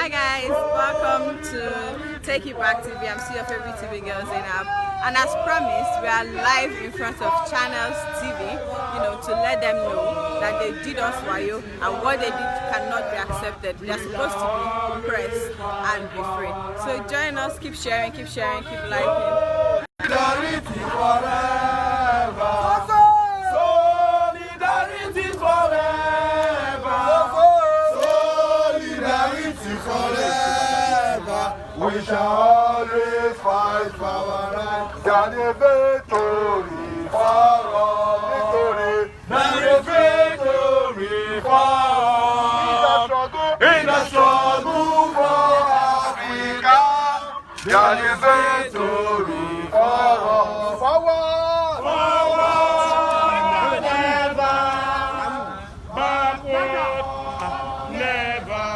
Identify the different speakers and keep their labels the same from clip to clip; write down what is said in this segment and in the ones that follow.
Speaker 1: Hi guys, welcome to Take It Back TV. I'm still your favorite TV girl, Zainab. And as promised, we are live in front of Channels TV, to let them know that they did us wayo and what they did cannot be accepted. They are supposed to be pressed and be free. So join us, keep sharing, keep liking.
Speaker 2: Solidarity forever. Solidarity forever. Solidarity forever. We shall always fight for our rights. God is victory for all. Victory. God is victory for all. In the struggle for Africa. God is victory. Forward! Never! Backward! Never!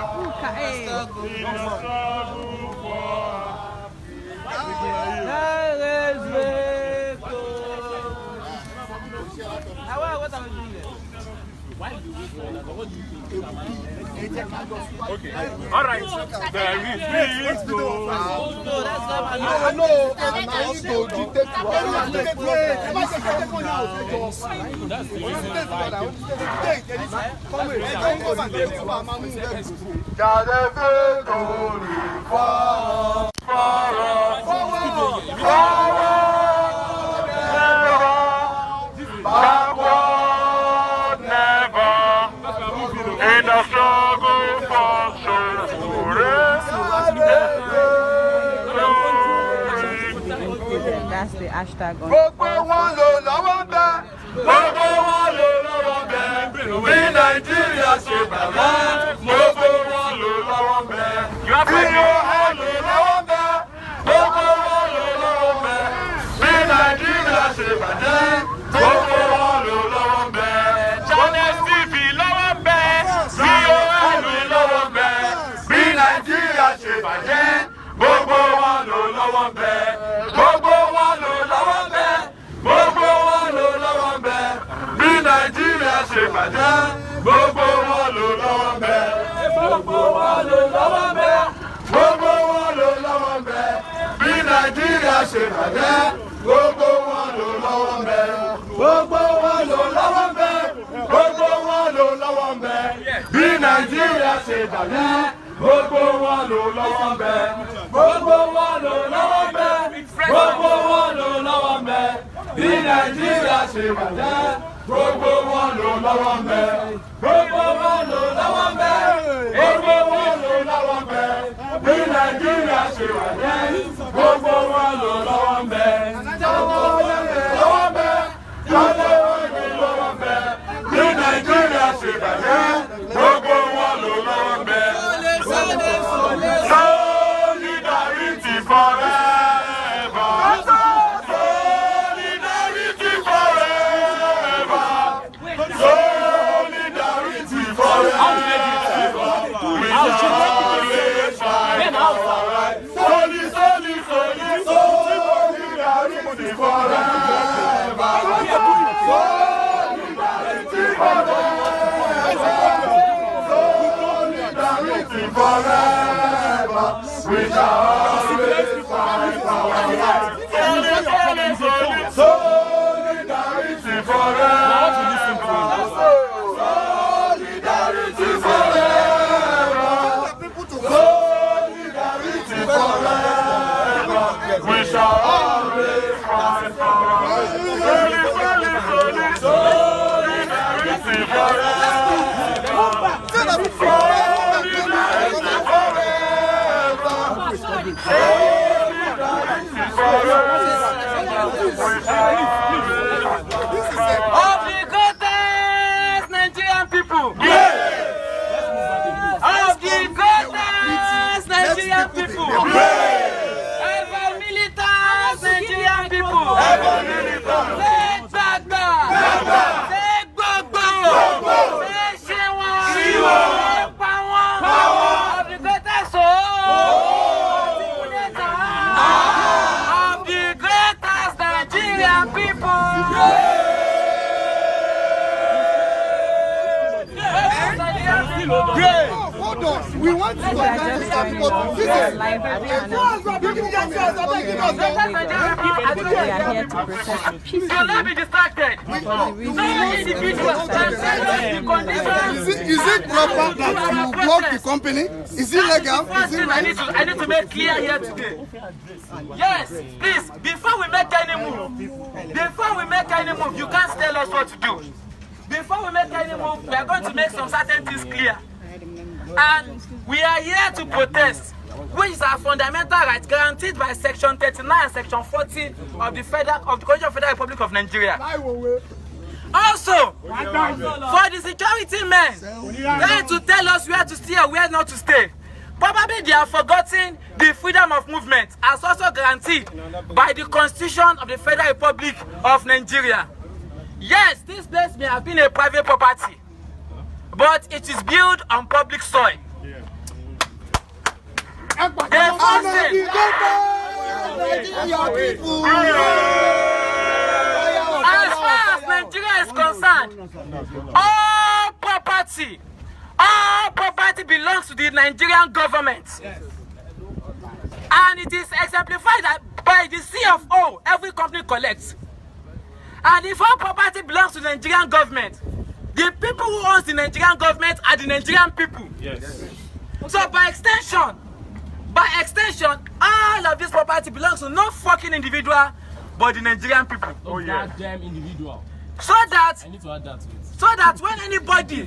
Speaker 2: Okay. All right. There is no. In the struggle for Sowore.
Speaker 1: That's the hashtag on.
Speaker 2: Gbogbo wọn ló lọ́wọ́ bẹ́. Gbogbo wọn ló lọ́wọ́ bẹ́. Bí Nàìjíríà ṣe bàbá. Gbogbo wọn ló lọ́wọ́ bẹ́. Bí Yorùbá ló lọ́wọ́ bẹ́. Gbogbo wọn ló lọ́wọ́ bẹ́. Bí Nàìjíríà ṣe bàjẹ́. Gbogbo wọn ló lọ́wọ́ bẹ́. Channels TV lọ́wọ́ bẹ́. Bí Yorùbá ló lọ́wọ́ bẹ́. Bí Nàìjíríà ṣe bàjẹ́. Gbogbo wọn ló lọ́wọ́ bẹ́. Gbogbo wọn ló lọ́wọ́ bẹ́. Gbogbo wọn ló lọ́wọ́ bẹ́. Bí Nàìjíríà ṣe bàjẹ́. Gbogbo wọn ló lọ́wọ́ bẹ́. Gbogbo wọn ló lọ́wọ́ bẹ́. Gbogbo wọn ló lọ́wọ́ bẹ́. Bí Nàìjíríà ṣe bàjẹ́. Gbogbo wọn ló lọ́wọ́ bẹ́. Gbogbo wọn ló lọ́wọ́ bẹ́. Gbogbo wọn ló lọ́wọ́ bẹ́. Bí Nàìjíríà ṣe bàjẹ́. Gbogbo wọn ló lọ́wọ́ bẹ́. Gbogbo wọn ló lọ́wọ́ bẹ́. Gbogbo wọn ló lọ́wọ́ bẹ́. Bí Nàìjíríà ṣe bàjẹ́. Gbogbo wọn ló lọ́wọ́ bẹ́. Gbogbo wọn ló lọ́wọ́ bẹ́. Gbogbo wọn ló lọ́wọ́ bẹ́. Bí Nàìjíríà ṣe bàjẹ́. Gbogbo wọn ló lọ́wọ́ bẹ́. Lọ́wọ́ bẹ́. Lọ́wọ́ bẹ́. Bí Nàìjíríà ṣe bàjẹ́. Gbogbo wọn ló lọ́wọ́ bẹ́. Solidarity forever. Solidarity forever. Solidarity forever. We shall always fight for our rights. Solidarity forever. Solidarity forever. Forever, we shall always fight for our rights. Solidarity forever. Solidarity forever. Solidarity forever. We shall always fight for our rights. Solidarity forever.
Speaker 3: Of the greatest Nigerian people. Of the greatest Nigerian people. Ever militant Nigerian people. Take back. Take gbogbo. Take Shiwa. Power. Of the greatest soul. Of the greatest Nigerian people. Great. Hold on.
Speaker 4: We want to stop people.
Speaker 1: We are here to protest peacefully.
Speaker 3: Do not be distracted.
Speaker 4: Is it proper that you block the company? Is it legal? Is it right?
Speaker 3: I need to make clear here today. Yes, please, before we make any move, you can't tell us what to do. Before we make any move, we are going to make some certain things clear. And we are here to protest, which is our fundamental right guaranteed by Section 39 and Section 40 of the Constitution of the Federal Republic of Nigeria. Also, for the security men, trying to tell us where to stay or where not to stay, probably they have forgotten the freedom of movement as also guaranteed by the Constitution of the Federal Republic of Nigeria. Yes, this place may have been a private property, but it is built on public soil. As far as Nigeria is concerned, all property belongs to the Nigerian government. And it is exemplified by the CFO every company collects. And if all property belongs to the Nigerian government, the people who own the Nigerian government are the Nigerian people. Yes. So by extension, all of this property belongs to no fucking individual but the Nigerian people.
Speaker 5: Oh yeah. Damn individual.
Speaker 3: So that
Speaker 5: I need to add that to it.
Speaker 3: So that when anybody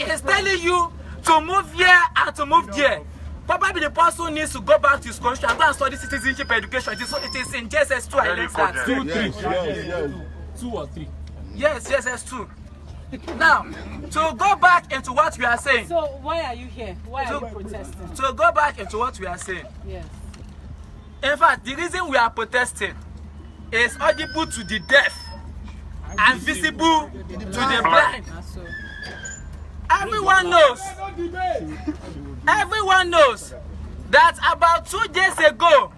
Speaker 3: is telling you to move here and to move there, probably the person needs to go back to his country and go and study citizenship education. It is in JSS 2. I learned that.
Speaker 5: 2, 3. 2 or 3.
Speaker 3: Yes, JSS 2. Now, to go back into what we are saying.
Speaker 1: So why are you here? Why are you protesting?
Speaker 3: To go back into what we are saying.
Speaker 1: Yes.
Speaker 3: In fact, the reason we are protesting is audible to the deaf and visible to the blind. Everyone knows that about 2 days ago,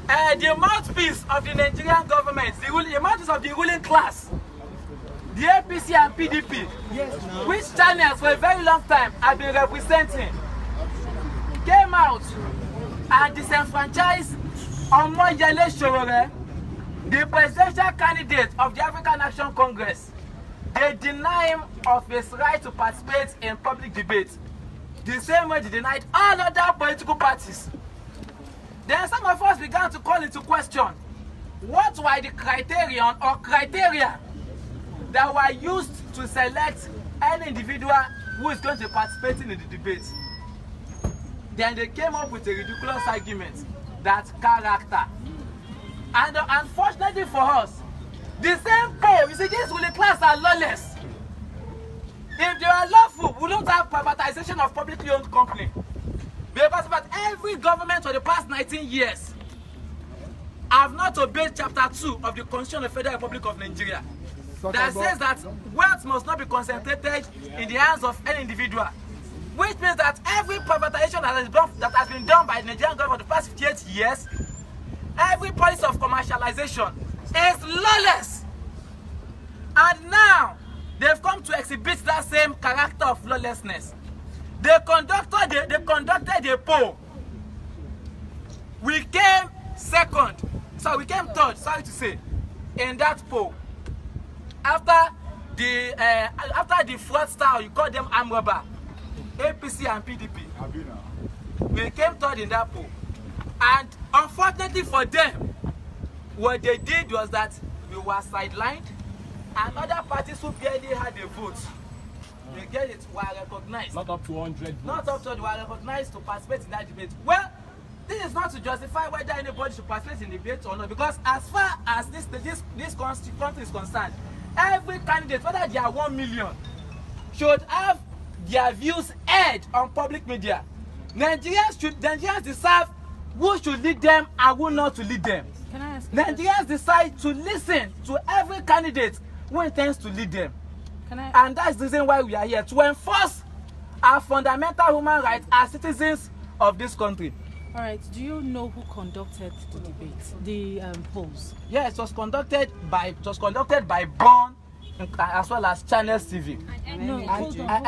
Speaker 3: the mouthpiece of the Nigerian government, the mouthpiece of the ruling class, the APC and PDP, which channels for a very long time have been representing, came out and disenfranchised Sowore, the presidential candidate of the African Action Congress. They deny him of his right to participate in public debate, the same way they denied all other political parties. Then some of us began to call into question what were the criteria that were used to select any individual who is going to participate in the debate. Then they came up with a ridiculous argument that character. And unfortunately for us, the same poll, you see, these ruling class are lawless. If they are lawful, we don't have privatization of publicly owned company. Because every government for the past 19 years have not obeyed Chapter 2 of the Constitution of the Federal Republic of Nigeria. That says that wealth must not be concentrated in the hands of any individual. Which means that every privatization that has been done by the Nigerian government for the past 58 years, every policy of commercialization is lawless. And now, they've come to exhibit that same character of lawlessness. They conducted a poll. We came third, sorry to say, in that poll. After the fraudster, you call them armed robber, APC and PDP. We came third in that poll. And unfortunately for them, what they did was that we were sidelined, and other parties who barely had a vote, they get it, were recognized.
Speaker 5: Not up to 100 votes.
Speaker 3: Not up to, they were recognized to participate in that debate. Well, this is not to justify whether anybody should participate in the debate or not, because as far as this country is concerned, every candidate, whether they are 1 million, should have their views heard on public media. Nigerians decide who should lead them and who not to lead them.
Speaker 1: Can I ask
Speaker 3: Nigerians decide to listen to every candidate who intends to lead them. And that's the reason why we are here, to enforce our fundamental human rights as citizens of this country.
Speaker 1: All right, do you know who conducted the debate, the polls?
Speaker 3: Yes, it was conducted by born as well as Channels TV.
Speaker 6: No, hold on.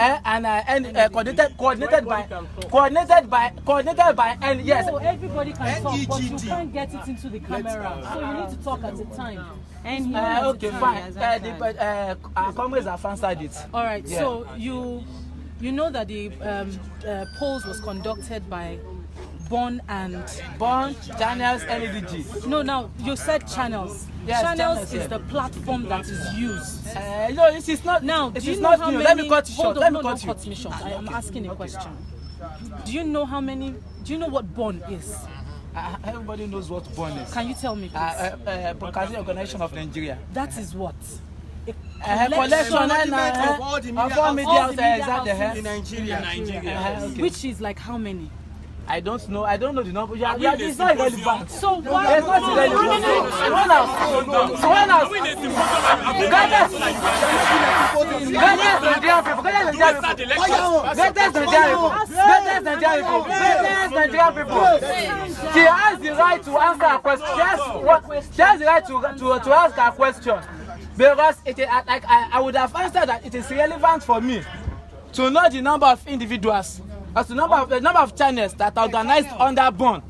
Speaker 3: Coordinated by and yes.
Speaker 6: No, everybody can talk, but you can't get it into the camera. So you need to talk at a time. And
Speaker 3: okay, fine. Our comrades have answered it.
Speaker 6: All right. Yeah. So you know that the polls was conducted by Channels,
Speaker 3: NEDG.
Speaker 6: No, now you said Channels.
Speaker 3: Yes,
Speaker 6: Channels is the platform that is used.
Speaker 3: No, it is not.
Speaker 6: Now,
Speaker 3: it
Speaker 6: do you
Speaker 3: is
Speaker 6: know
Speaker 3: not
Speaker 6: how
Speaker 3: new.
Speaker 6: many?
Speaker 3: Let me cut you short.
Speaker 6: Hold on, don't cut me short. I am asking a question. Do you know how many? Do you know what BON is?
Speaker 3: Everybody knows what BON is.
Speaker 6: Can you tell me, please?
Speaker 3: Broadcasting Organization of Nigeria.
Speaker 6: That is what?
Speaker 3: A collection of all the media houses
Speaker 5: in Nigeria.
Speaker 6: Which is like how many?
Speaker 3: I don't know the number. It's not irrelevant.
Speaker 6: So why?
Speaker 3: It's not irrelevant. Nigerian people. She has the right to answer a question. She has the right to ask a question. Because I would have answered that it is relevant for me to know the number of individuals, as the number of channels that are organized under BON.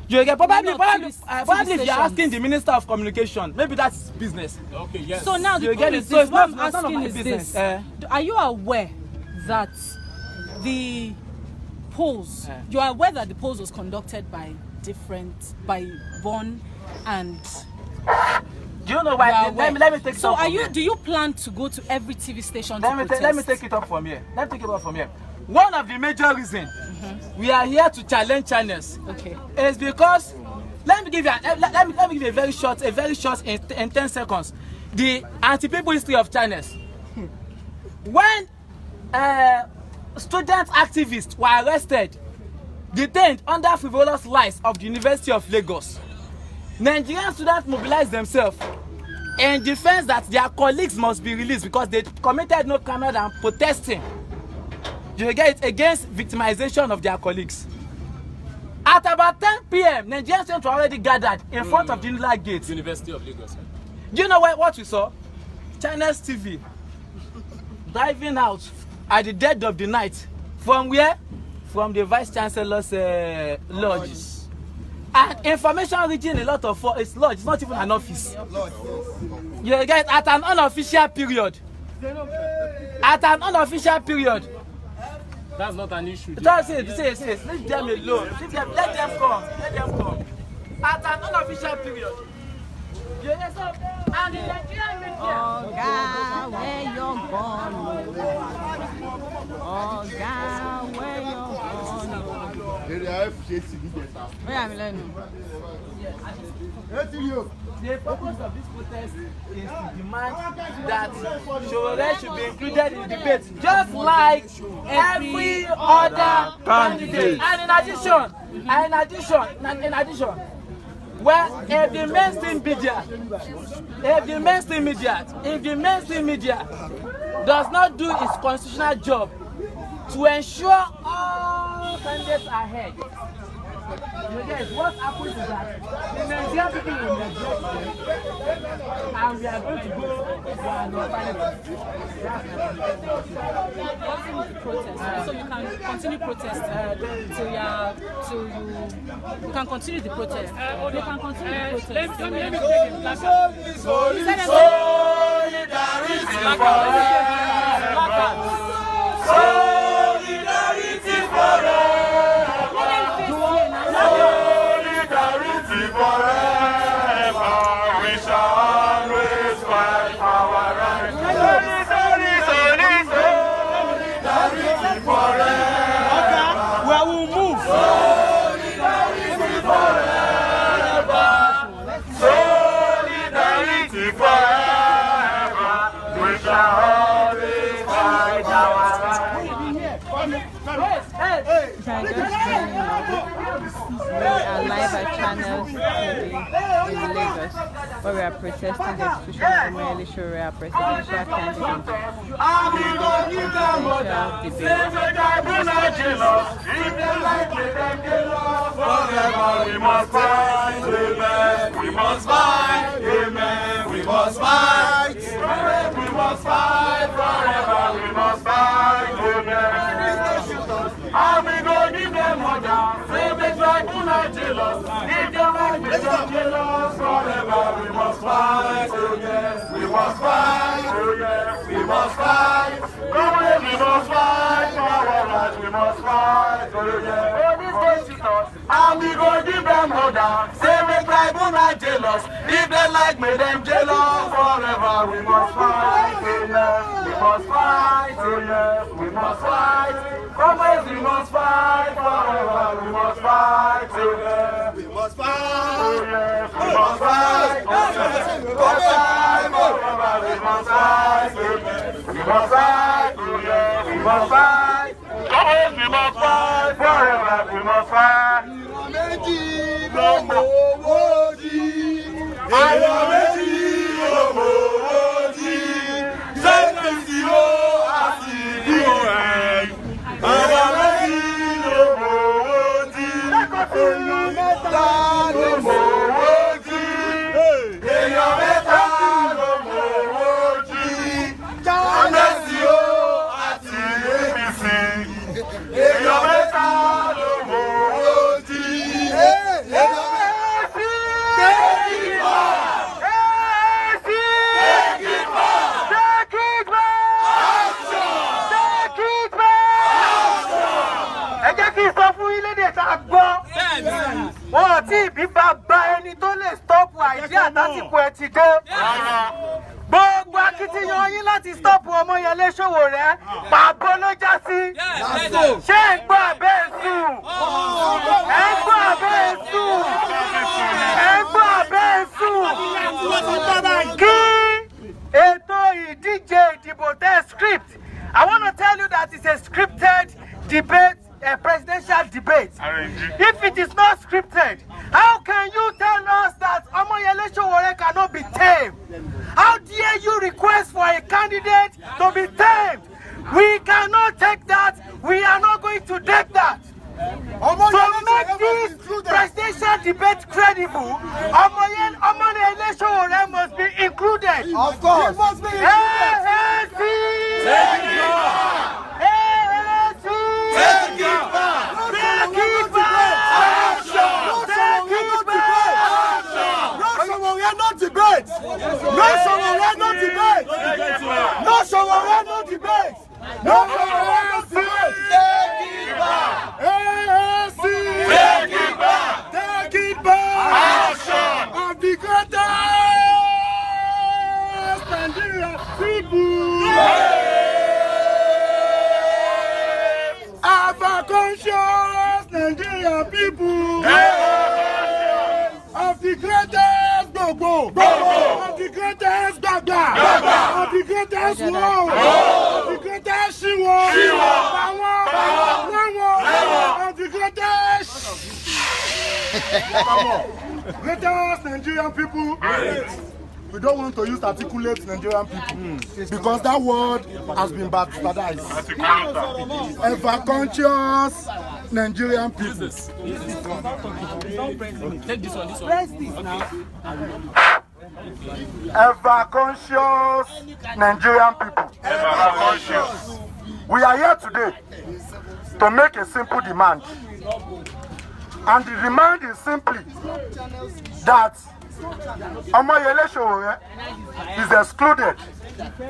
Speaker 3: You get probably if you're asking the Minister of Communication, maybe that's business.
Speaker 5: Okay, yes.
Speaker 6: So now the point is
Speaker 3: So
Speaker 6: this, what I'm
Speaker 3: none of
Speaker 6: asking
Speaker 3: my
Speaker 6: is
Speaker 3: business.
Speaker 6: this: are you aware that the polls? You are aware that the polls was conducted by BON and.
Speaker 3: Do you know why? Let me take it up from here.
Speaker 6: Do you plan to go to every TV station to protest?
Speaker 3: Let me take it up from here. One of the major reasons we are here to challenge channels is because let me give you a very short in 10 seconds the anti-people history of channels. When student activists were arrested, detained under frivolous lies of the University of Lagos, Nigerian students mobilized themselves in defense that their colleagues must be released because they committed no crime than protesting. You get it, against victimization of their colleagues. At about 10 p.m., Nigerian students were already gathered in front of the Nila Gate.
Speaker 5: University of Lagos.
Speaker 3: Do you know what we saw? Channels TV driving out at the dead of the night. From where? From the Vice Chancellor's lodge. And information reaching a lot of it's lodge. It's not even an office. You get at an unofficial period.
Speaker 5: That's not an issue.
Speaker 3: Just say, leave them alone. Let them come. At an unofficial period. And the Nigerian media.
Speaker 1: Oh God, where you gone? Oh God, where you gone? Where am I learning?
Speaker 3: The purpose of this protest is to demand that Sowore should be included in the debate, just like every other candidate. And in addition, well, if the mainstream media does not do its constitutional job to ensure all candidates are heard, what happens is that the Nigerian people will neglect them, and we are going to go for an alternative.
Speaker 6: So you can continue protest you can continue the protest. You can continue the protest.
Speaker 2: Let me take it. Solidarity forever. Solidarity forever. We shall always fight for our rights. Solidarity forever.
Speaker 3: Where we move.
Speaker 2: Solidarity forever. Solidarity forever. We shall always fight our rights.
Speaker 1: We are live at Channels TV in Lagos, where we are protesting the execution of Sowore presidential candidate.
Speaker 2: We must fight, amen. We must fight, amen. We must must fight. We must fight forever. We must fight. And we go give them order. Say the tribunal jealous. If they like me, they jealous forever. We must fight. Oh yes, we must fight. Oh yes, we must fight. We must fight forever. We must fight. Oh yes, and we go give them order. Say the tribunal jealous. If they like me, them jealous forever. We must fight. Oh yes, we must fight. Oh yes, we must fight. Always we must fight forever. We must fight. Oh yes, we must fight. Oh yes, we must fight. Oh yes, we must fight forever. We must fight. Oh yes, we must fight. Oh yes, we must fight. Always we must fight forever. We must fight.
Speaker 3: Wọ́n tí ìbí bá bá ẹni tó lè stọ́pù àìdí àtàtìkù ẹ̀ ti dé. Gbogbo akitiyan yín láti stọ́pù Ọmọyẹlé Sowore pàbó ló já sí. Ṣé ń gbọ́ abẹ́ èsù? Ẹ ń gbọ́ abẹ́ èsù? Ẹ ń gbọ́ abẹ́ èsù? Kí ètò ìdíje ìdìbò tẹ́ script. I want to tell you that it's a scripted debate. A presidential debate. If it is not scripted, how can you tell us that Omoyele Sowore cannot be tamed? How dare you request for a candidate to be tamed? We cannot take that. We are not going to take that. To make this presidential debate credible, Omoyele Sowore must be included.
Speaker 4: Of course. He must be included. Nigerian people of the greatest Gbogbo, of the greatest Gbagba, of the greatest Wo, of the greatest Shiwo, of the greatest. Come on, greatest Nigerian people. We don't want to use articulate Nigerian people because that word has been bastardized. Ever conscious Nigerian people.
Speaker 5: Take this one.
Speaker 3: Press this now.
Speaker 2: Ever conscious Nigerian people. Ever conscious. We are here today to make a simple demand. And the demand is simply that Omoyele Sowore is excluded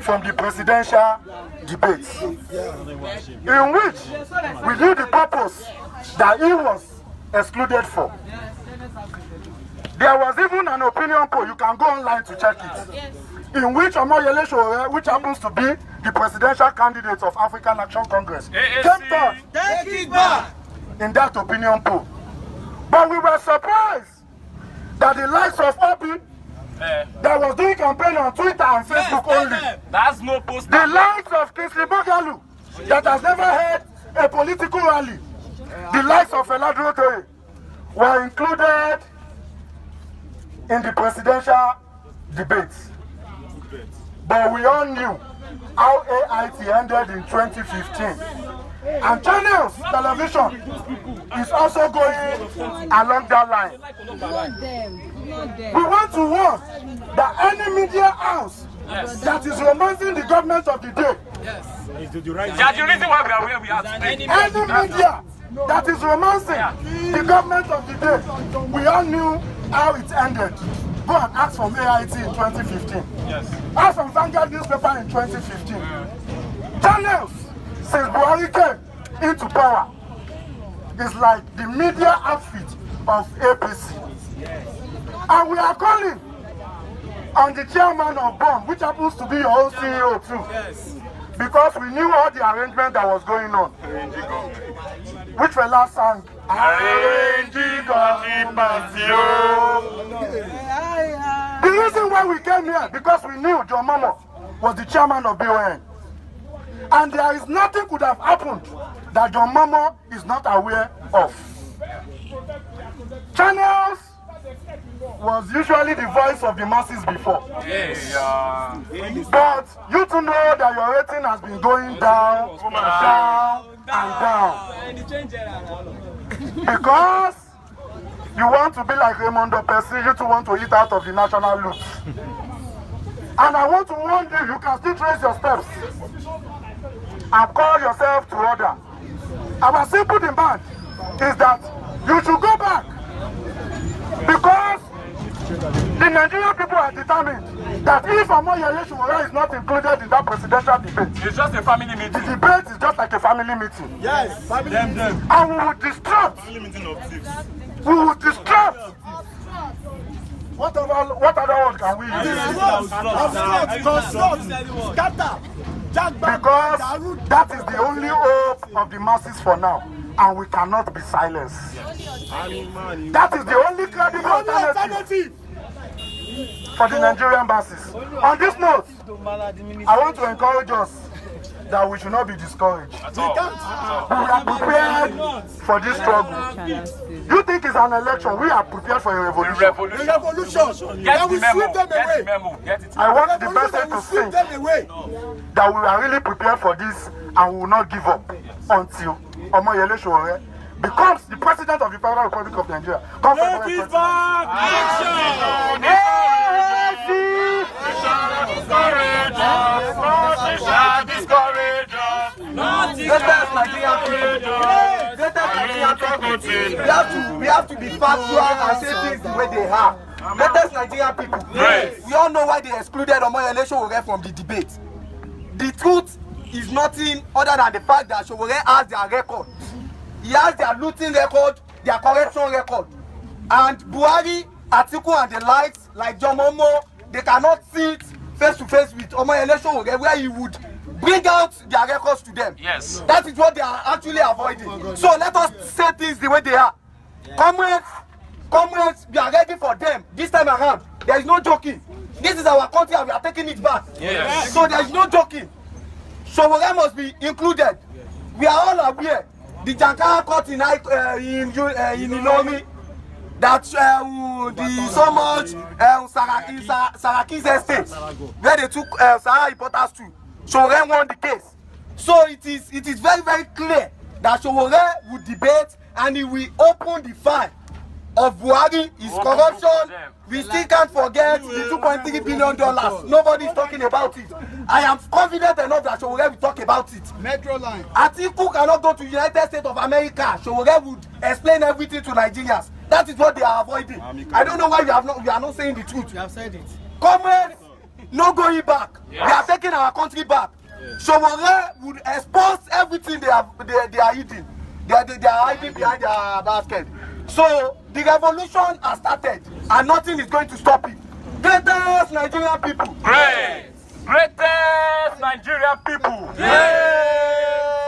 Speaker 2: from the presidential debate, in which we knew the purpose that he was excluded for. There was even an opinion poll, you can go online to check it, in which Omoyele Sowore, which happens to be the presidential candidate of African Action Congress, came third in that opinion poll. But we were surprised that the likes of Obi that was doing campaign on Twitter and Facebook only,
Speaker 5: That's no post.
Speaker 2: the likes of Kingsley Moghalu that has never had a political rally, the likes of Eladro Toye were included in the presidential debates. But we all knew how AIT ended in 2015. And Channels Television is also going along that line.
Speaker 4: We want to warn that any media house that is romancing the government of the day,
Speaker 5: That's the reason why we are where we are today.
Speaker 4: any media that is romancing the government of the day, we all knew how it ended. Go and ask from AIT in 2015.
Speaker 5: Yes.
Speaker 4: Ask from Vanguard newspaper in 2015. Channels, since Buhari came into power, is like the media outfit of APC. And we are calling on the chairman of BOM, which happens to be your own CEO too.
Speaker 5: Yes.
Speaker 4: Because we knew all the arrangement that was going on. Which fella sang? The reason why we came here, because we knew John Momo was the chairman of BON. And there is nothing could have happened that John Momo is not aware of. Channels was usually the voice of the masses before.
Speaker 5: Yes.
Speaker 4: But you to know that your rating has been going down, down, and down. Because you want to be like Raymond Percy, you two want to eat out of the national loot. And I want to warn you, you can still trace your steps and call yourself to order. Our simple demand is that you should go back, because the Nigerian people are determined that if Omoyele Sowore is not included in that presidential debate,
Speaker 5: It's just a family meeting.
Speaker 4: the debate is just like a family meeting.
Speaker 2: Yes. Them.
Speaker 4: And we will distract.
Speaker 2: Family meeting of thieves.
Speaker 4: We will distract. What other word can we use?
Speaker 2: Scatter.
Speaker 4: Because that is the only hope of the masses for now. And we cannot be silenced. That is the only credible alternative for the Nigerian masses. On this note, I want to encourage us that we should not be discouraged. We are prepared for this struggle. You think it's an election? We are prepared for a revolution.
Speaker 5: Get the memo. Get it.
Speaker 4: I want the person to see that we are really prepared for this and we will not give up until Omoyele Sowore becomes the president of the Federal Republic of Nigeria.
Speaker 5: TakeitBack!
Speaker 3: We have to be factual and say things the way they are. Let us Nigerian people. We all know why they excluded Omoyele Sowore from the debate. The truth is nothing other than the fact that Sowore has their record. He has their looting record, their corruption record. And Buhari, Atiku and the likes, like John Momo, they cannot sit face to face with Omoyele Sowore where he would bring out their records to them.
Speaker 5: Yes.
Speaker 3: That is what they are actually avoiding. So let us say things the way they are. Comrades, we are ready for them this time around. There is no joking. This is our country and we are taking it back.
Speaker 5: Yes.
Speaker 3: So there is no joking. Sowore must be included. We are all aware. The Jankara court in Ilomi, that the so much Saraki's estate, where they took Sahara reporters to, Sowore won the case. So it is very, very clear that Sowore will debate and he will open the file of Buhari, his corruption. We still can't forget the $2.3 billion. Nobody is talking about it. I am confident enough that Sowore will talk about it.
Speaker 2: Metro line.
Speaker 3: Atiku cannot go to the United States of America. Sowore would explain everything to Nigerians. That is what they are avoiding. I don't know why we are not saying the truth.
Speaker 2: You have said it.
Speaker 3: Comrades, no going back. Yes. We are taking our country back. Yes. Sowore would expose everything they are eating. They are hiding behind their basket. So the revolution has started and nothing is going to stop it. Greatest Nigerian people.
Speaker 5: Greatest Nigerian people.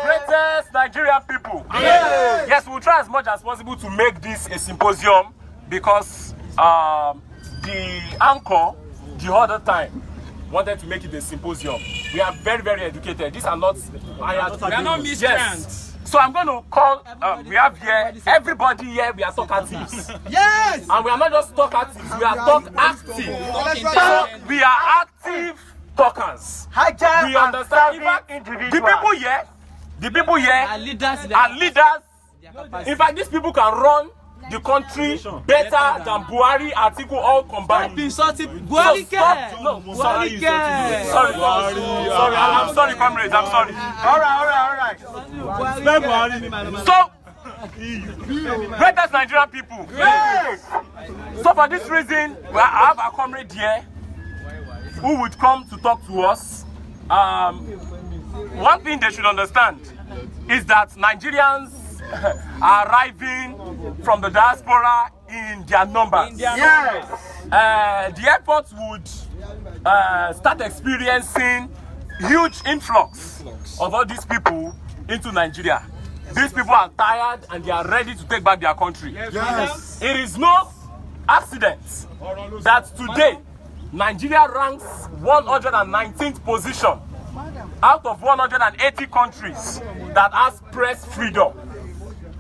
Speaker 5: Greatest Nigerian people. Yes, we'll try as much as possible to make this a symposium because the anchor the other time wanted to make it a symposium. We are very, very educated. These are not
Speaker 7: we are not miscreants.
Speaker 5: So I'm going to call, we have here, everybody here, we are talkatives.
Speaker 2: Yes!
Speaker 5: And we are not just talkatives, we are talk active. So we are active talkers. We understand. The people here
Speaker 6: are leaders.
Speaker 5: In fact, these people can run the country better than Buhari, Atiku all combined.
Speaker 3: Buhari care.
Speaker 5: No, sorry. Sorry, I'm sorry, comrades. I'm sorry. All right. So, greatest Nigerian people. So for this reason, I have a comrade here who would come to talk to us. One thing they should understand is that Nigerians are arriving from the diaspora in their numbers. The airports would start experiencing huge influx of all these people into Nigeria. These people are tired and they are ready to take back their country. Yes. It is no accident that today Nigeria ranks 119th position out of 180 countries that has press freedom.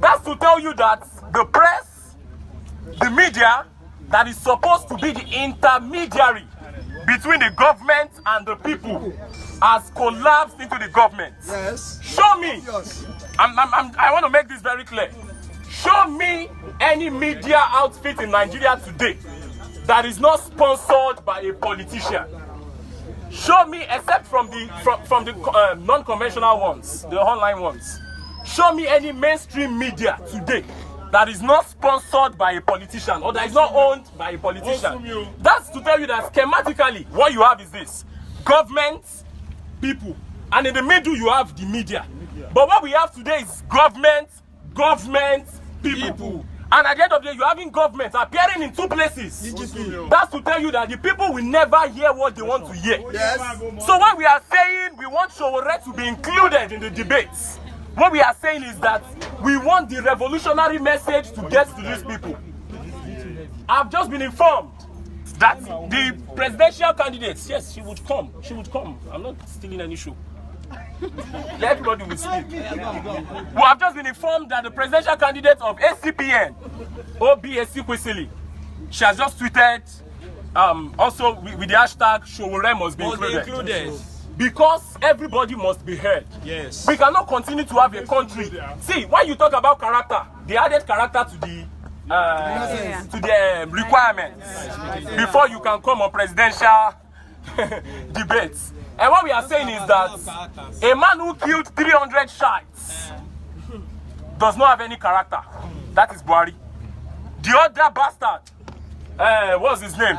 Speaker 5: That's to tell you that the press, the media, that is supposed to be the intermediary between the government and the people, has collapsed into the government. Yes. Show me. Yes. I want to make this very clear. Show me any media outfit in Nigeria today that is not sponsored by a politician. Show me, except from the non-conventional ones, the online ones. Show me any mainstream media today that is not sponsored by a politician or that is not owned by a politician. That's to tell you that schematically, what you have is this: government, people, and in the middle you have the media. But what we have today is government, people. And at the end of the day, you're having government appearing in two places. That's to tell you that the people will never hear what they want to hear. Yes. So what we are saying, we want Sowore to be included in the debates. What we are saying is that we want the revolutionary message to get to these people. I've just been informed that the presidential candidates, yes, she would come. I'm not stealing any show. Everybody will speak. Well, I've just been informed that the presidential candidate of ACPN, OBSC Kwesili, she has just tweeted also with the hashtag Sowore must be included. Because everybody must be heard. Yes. We cannot continue to have a country. See, when you talk about character, they added character to the requirements before you can come on presidential debates. And what we are saying is that a man who killed 300 shites does not have any character. That is Buhari. The other bastard, what's his name?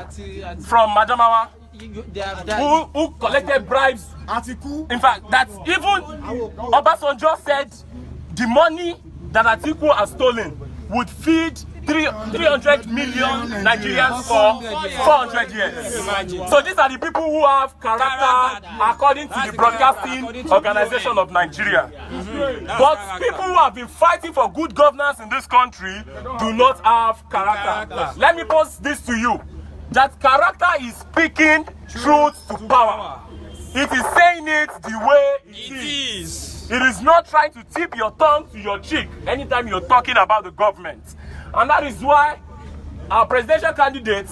Speaker 5: From Majamawa, who collected bribes. In fact, that even Obasanjo said the money that Atiku has stolen would feed 300 million Nigerians for 400 years. So these are the people who have character according to the Broadcasting Organization of Nigeria. But people who have been fighting for good governance in this country do not have character. Let me pose this to you. That character is speaking truth to power. It is saying it the way it is. It is not trying to tip your tongue to your cheek anytime you're talking about the government. And that is why our presidential candidate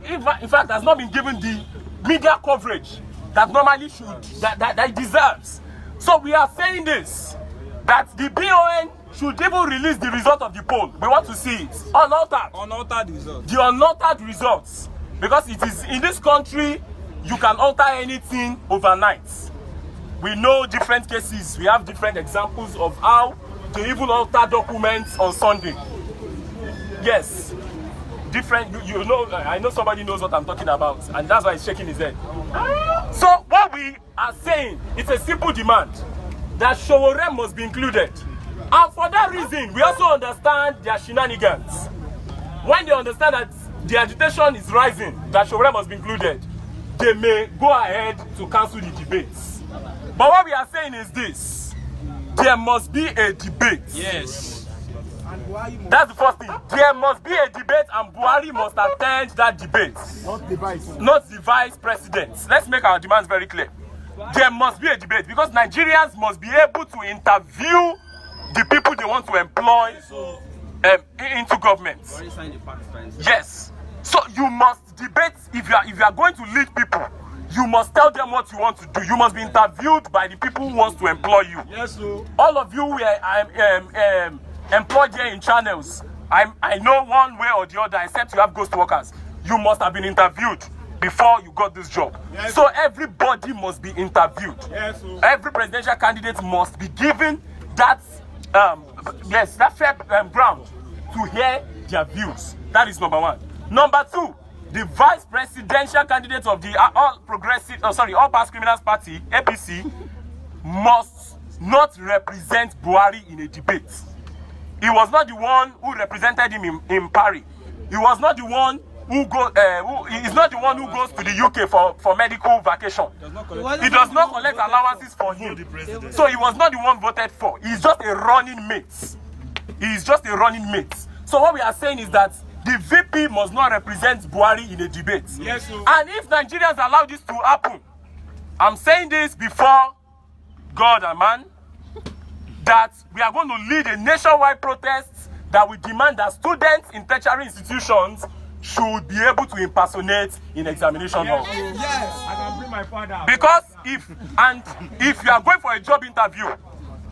Speaker 5: in fact, has not been given the media coverage that normally should, that it deserves. So we are saying this, that the BON should even release the result of the poll. We want to see it. Unaltered results. The unaltered results. Because it is in this country, you can alter anything overnight. We know different cases. We have different examples of how they even alter documents on Sunday. Yes, different. You know, I know somebody knows what I'm talking about, and that's why he's shaking his head. So what we are saying, it's a simple demand that Sowore must be included, and for that reason, we also understand their shenanigans. When they understand that the agitation is rising, that Sowore must be included, they may go ahead to cancel the debates. But what we are saying is this: there must be a debate. Yes. That's the first thing. There must be a debate, and Buhari must attend that debate. Not the vice president. Let's make our demands very clear. There must be a debate because Nigerians must be able to interview the people they want to employ into government. Yes. So you must debate. If you are going to lead people, you must tell them what you want to do. You must be interviewed by the people who want to employ you. Yes, sir. All of you were employed here in channels. I know one way or the other, except you have ghost workers, you must have been interviewed before you got this job. Yes. So everybody must be interviewed. Yes, every presidential candidate must be given that that fair ground to hear their views. That is number one. Number two, the vice presidential candidate of the All Past Criminals Party, APC, must not represent Buhari in a debate. He was not the one who represented him in Paris. He was not the one who goes to the UK for medical vacation. He does not collect allowances for him. So he was not the one voted for. He's just a running mate. He's just a running mate. So what we are saying is that the VP must not represent Buhari in a debate. Yes, sir. And if Nigerians allow this to happen, I'm saying this before God and man, that we are going to lead a nationwide protest that will demand that students in tertiary institutions should be able to impersonate in examination hall.
Speaker 2: Yes, I can bring my father.
Speaker 5: Because if you are going for a job interview,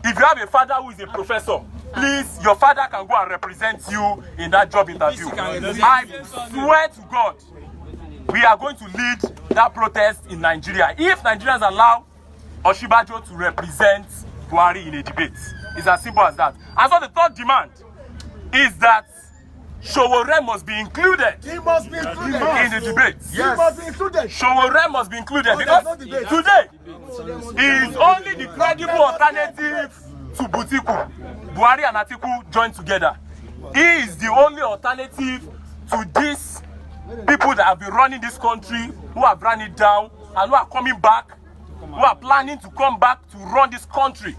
Speaker 5: if you have a father who is a professor, please, your father can go and represent you in that job interview. I swear to God, we are going to lead that protest in Nigeria. If Nigerians allow Oshibajo to represent Buhari in a debate, it's as simple as that. And so the third demand is that Sowore must be included.
Speaker 4: He must be included
Speaker 5: in the debate.
Speaker 4: Yes. He must be included.
Speaker 5: Sowore must be included because today he is only the credible alternative to Butiku. Buhari and Atiku joined together. He is the only alternative to these people that have been running this country, who have run it down, and who are coming back, who are planning to come back to run this country.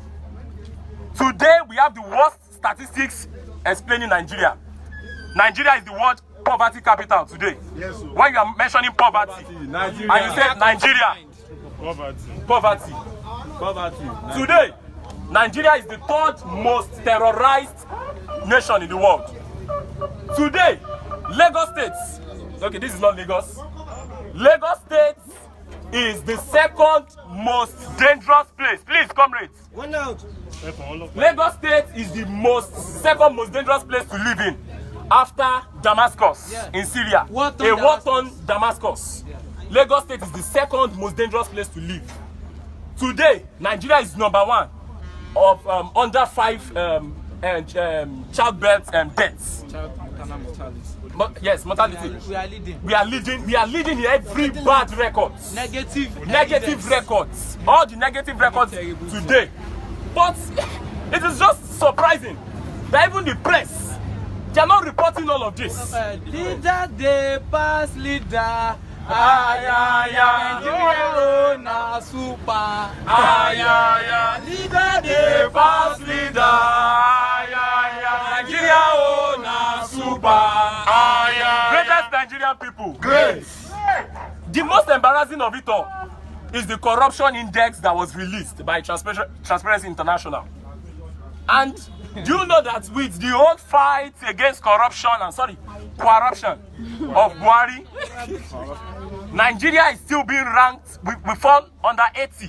Speaker 5: Today, we have the worst statistics explaining Nigeria. Nigeria is the world poverty capital today. Yes, when you are mentioning poverty, and you say Nigeria, poverty. Today, Nigeria is the third most terrorized nation in the world. Today, Lagos State, okay, this is not Lagos. Lagos State is the second most dangerous place. Please, comrades.
Speaker 2: One out.
Speaker 5: Lagos State is the second most dangerous place to live in, after Damascus in Syria. A war-torn Damascus. Lagos State is the second most dangerous place to live. Today, Nigeria is number one of under 5 childbirth deaths. Yes, mortality. We are leading in every bad records. Negative records. All the negative records today. But it is just surprising that even the press, they are not reporting all of this.
Speaker 3: Leader, they pass leader. Nigeria super.
Speaker 5: Leader, they pass leader. Nigeria super. Greatest Nigerian people. Great. The most embarrassing of it all is the corruption index that was released by Transparency International. And do you know that with the whole fight against corruption of Buhari, Nigeria is still being ranked. We fall under 80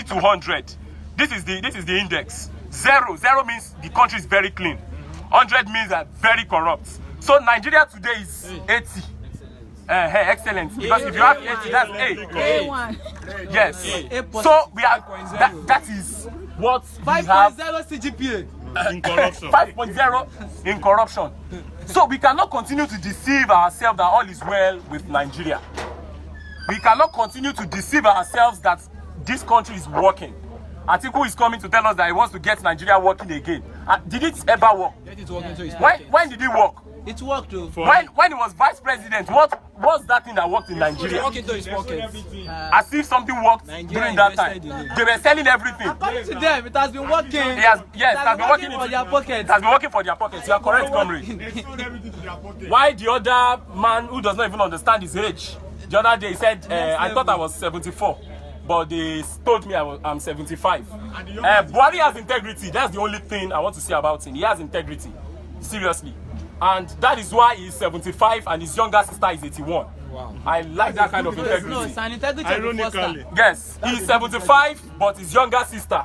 Speaker 5: to 100. This is the index. 0 means the country is very clean. 100 means that very corrupt. So Nigeria today is 80. Excellent. Because if you have 80, that's A. Yes. So we are. That is what
Speaker 3: 5.0 CGPA.
Speaker 5: In corruption. 5.0 in corruption. So we cannot continue to deceive ourselves that all is well with Nigeria. We cannot continue to deceive ourselves that this country is working. Atiku is coming to tell us that he wants to get Nigeria working again. Did it ever work? When did it work?
Speaker 3: It worked though.
Speaker 5: When he was vice president, what was that thing that worked in Nigeria? As if something worked during that time. They were selling everything.
Speaker 3: According to them, it has been working.
Speaker 5: Yes, it has been working
Speaker 3: for their pockets.
Speaker 5: It has been working for their pockets. You are correct, comrade. Why the other man who does not even understand his age? The other day he said, I thought I was 74. But they told me I'm 75. Buhari has integrity. That's the only thing I want to say about him. He has integrity. Seriously. And that is why he's 75 and his younger sister is 81. Wow. I like that kind of integrity.
Speaker 3: No, it's an integrity.
Speaker 5: Ironically. Yes, he's 75, but his younger sister,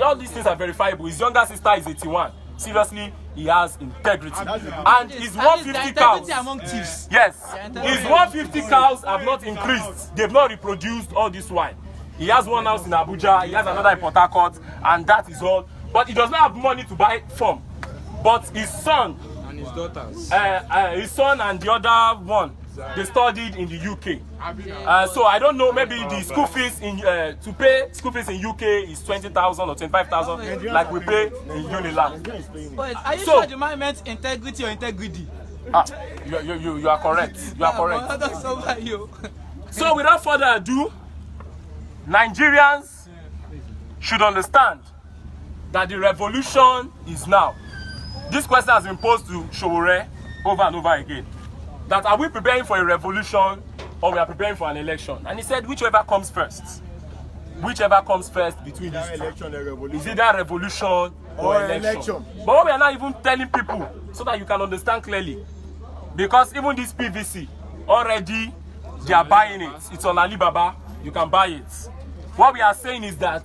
Speaker 5: all these things are verifiable. His younger sister is 81. seriously, he has integrity. And his 150 cows,
Speaker 3: among thieves.
Speaker 5: yes, his 150 cows have not increased. They've not reproduced all this wine. He has one house in Abuja, he has another in Port Harcourt, and that is all. But he does not have money to buy from. But his son
Speaker 7: And his daughters.
Speaker 5: his son and the other one, they studied in the UK. So I don't know, maybe the school fees in to pay school fees in UK is 20,000 or 25,000, like we pay in Unilag.
Speaker 3: But are you
Speaker 5: So-
Speaker 3: sure the man meant integrity or integrity?
Speaker 5: You are correct. You are correct.
Speaker 3: That's over you.
Speaker 5: So without further ado, Nigerians should understand that the revolution is now. This question has been posed to Sowore over and over again. That are we preparing for a revolution or we are preparing for an election? And he said whichever comes first. Whichever comes first between these two. Is either revolution or election. But what we are not even telling people so that you can understand clearly. Because even this PVC, already they are buying it. It's on Alibaba. You can buy it. What we are saying is that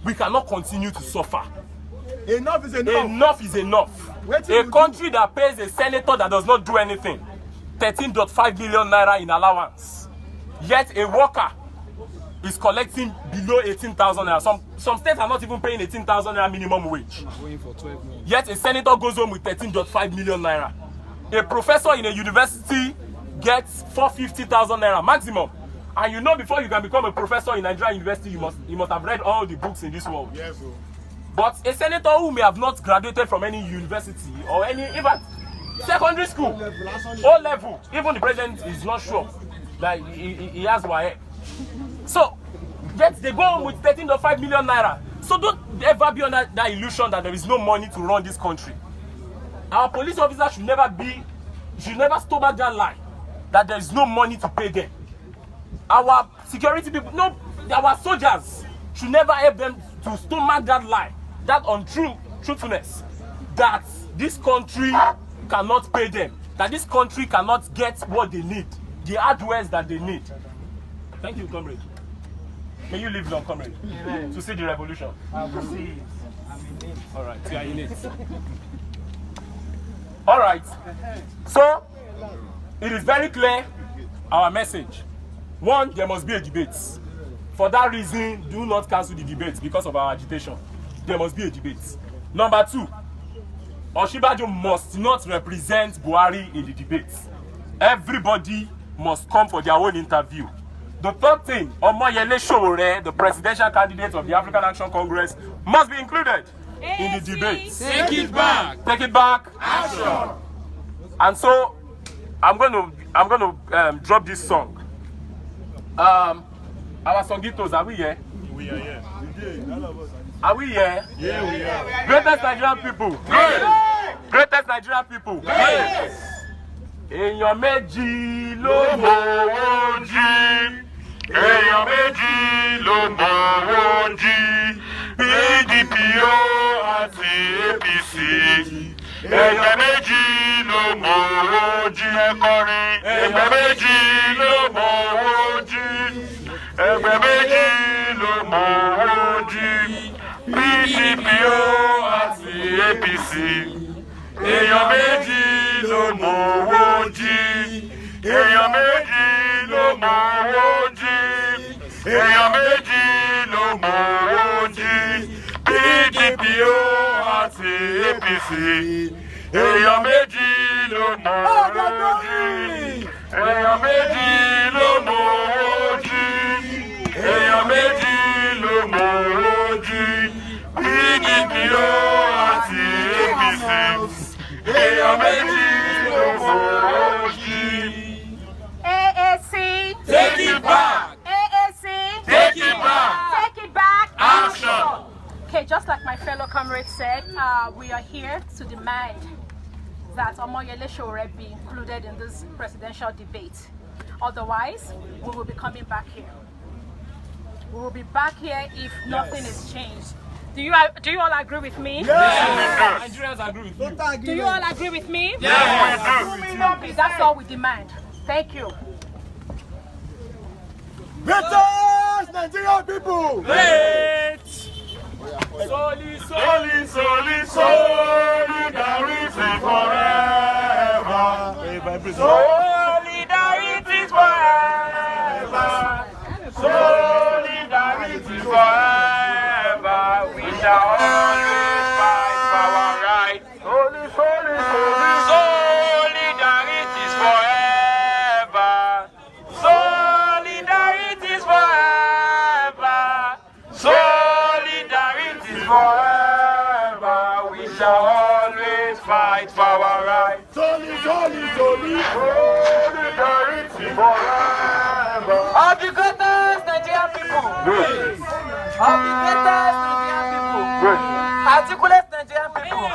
Speaker 5: we cannot continue to suffer.
Speaker 4: Enough is enough.
Speaker 5: Enough is enough. A country that pays a senator that does not do anything 13.5 million naira in allowance, yet a worker is collecting below 18,000 naira. Some states are not even paying 18,000 naira minimum wage.
Speaker 7: Going for 12 months.
Speaker 5: Yet a senator goes home with 13.5 million naira. A professor in a university gets 450,000 naira maximum. And you know, before you can become a professor in Nigerian university, you must have read all the books in this world.
Speaker 4: Yes, sir.
Speaker 5: But a senator who may have not graduated from any university or any, even secondary school, O level, even the president is not sure that he has YA. So, yet they go home with 13.5 million naira. So don't ever be under that illusion that there is no money to run this country. Our police officers should never stomach that lie that there is no money to pay them. Our security people, no, our soldiers should never help them to stomach that lie, that truthfulness, that this country cannot pay them, that this country cannot get what they need, the hardware that they need. Thank you, comrade. May you live long, comrade, to see the revolution.
Speaker 3: I will see it.
Speaker 5: All right, you are in it. All right. So, it is very clear, our message. One, there must be a debate. For that reason, do not cancel the debate because of our agitation. There must be a debate. Number two, Osinbajo must not represent Buhari in the debate. Everybody must come for their own interview. The third thing, Omoyele Sowore, the presidential candidate of the African Action Congress, must be included in the debate.
Speaker 7: Take it back.
Speaker 5: Take it back. Action. And so, I'm going to drop this song. Our songitos, are we here?
Speaker 4: We are here.
Speaker 5: Are we here?
Speaker 4: Yeah, we are.
Speaker 5: Greatest Nigerian people. Greatest Nigerian people. Èèyàn méjì ló mọ̀wọ́ jí.
Speaker 2: Èèyàn méjì ló mọ̀wọ́ jí. PDP àti APC. Èèyàn méjì ló mọ̀wọ́ jí. Ẹ̀kọrin. Èèyàn méjì ló mọ̀wọ́ jí. Ẹgbẹ́ méjì ló mọ̀wọ́ jí. PDP àti APC. Èèyàn méjì ló mọ̀wọ́ jí. Èèyàn méjì ló mọ̀wọ́ jí. Èèyàn méjì ló mọ̀wọ́ jí. PDP àti APC. Èèyàn méjì ló mọ̀wọ́ jí. Èèyàn méjì ló mọ̀wọ́ jí. Èèyàn méjì ló mọ̀wọ́ jí. PDP àti APC. Èèyàn méjì ló mọ̀wọ́ jí.
Speaker 8: AAC.
Speaker 2: Take it back.
Speaker 8: AAC.
Speaker 2: Take it back.
Speaker 8: Take it back.
Speaker 2: Action.
Speaker 8: Okay, just like my fellow comrade said, we are here to demand that Omoyele Sowore be included in this presidential debate. Otherwise, we will be coming back here. We will be back here if nothing is changed. Do you all agree with me?
Speaker 5: Yes. Nigerians agree with you.
Speaker 8: Do you all agree with me?
Speaker 2: Yes, we do.
Speaker 8: Okay, that's all we demand. Thank you.
Speaker 4: Greatest Nigerian people.
Speaker 5: Wait.
Speaker 2: Soli, soli, soli, soli. Solidarity forever. Solidarity forever. We shall always fight for our rights. Solidarity is forever. Solidarity is forever. Solidarity is forever. We shall always fight for our rights. Solidarity forever.
Speaker 3: Of the greatest Nigerian people. Of the greatest Nigerian people. Articulate Nigerian people.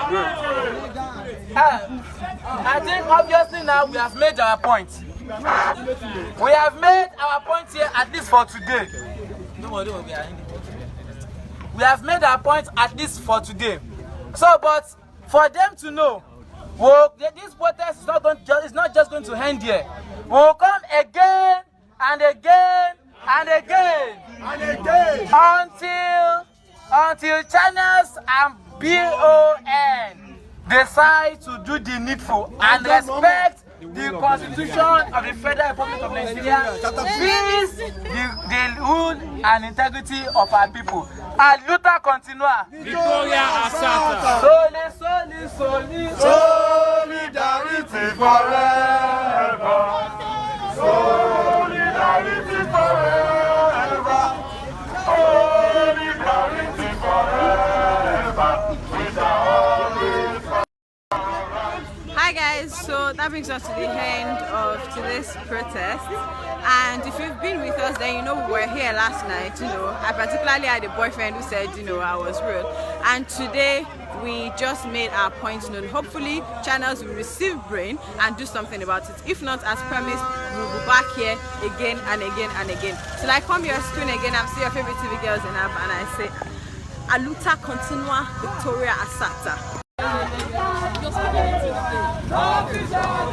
Speaker 3: I think obviously now we have made our point. We have made our point here at least for today. We have made our point at least for today. So, but for them to know, well, this protest is not just going to end here. We will come again and again and again until Channels and BON decide to do the needful and respect the Constitution of the Federal Republic of Nigeria, peace, the rule and integrity of our people. And Luther continua.
Speaker 7: Victoria Asata.
Speaker 2: Solidarity forever. Solidarity forever. Solidarity forever. We shall always fight.
Speaker 1: Hi guys, so that brings us to the end of today's protest. And if you've been with us, then you know we were here last night. I particularly had a boyfriend who said, I was rude. And today we just made our points known. Hopefully Channels will receive brain and do something about it. If not, as promised, we'll be back here again and again and again. So I come your screen again, I'm still your favorite TV girls in Ab, and I say, Aluta continua, Victoria Asata.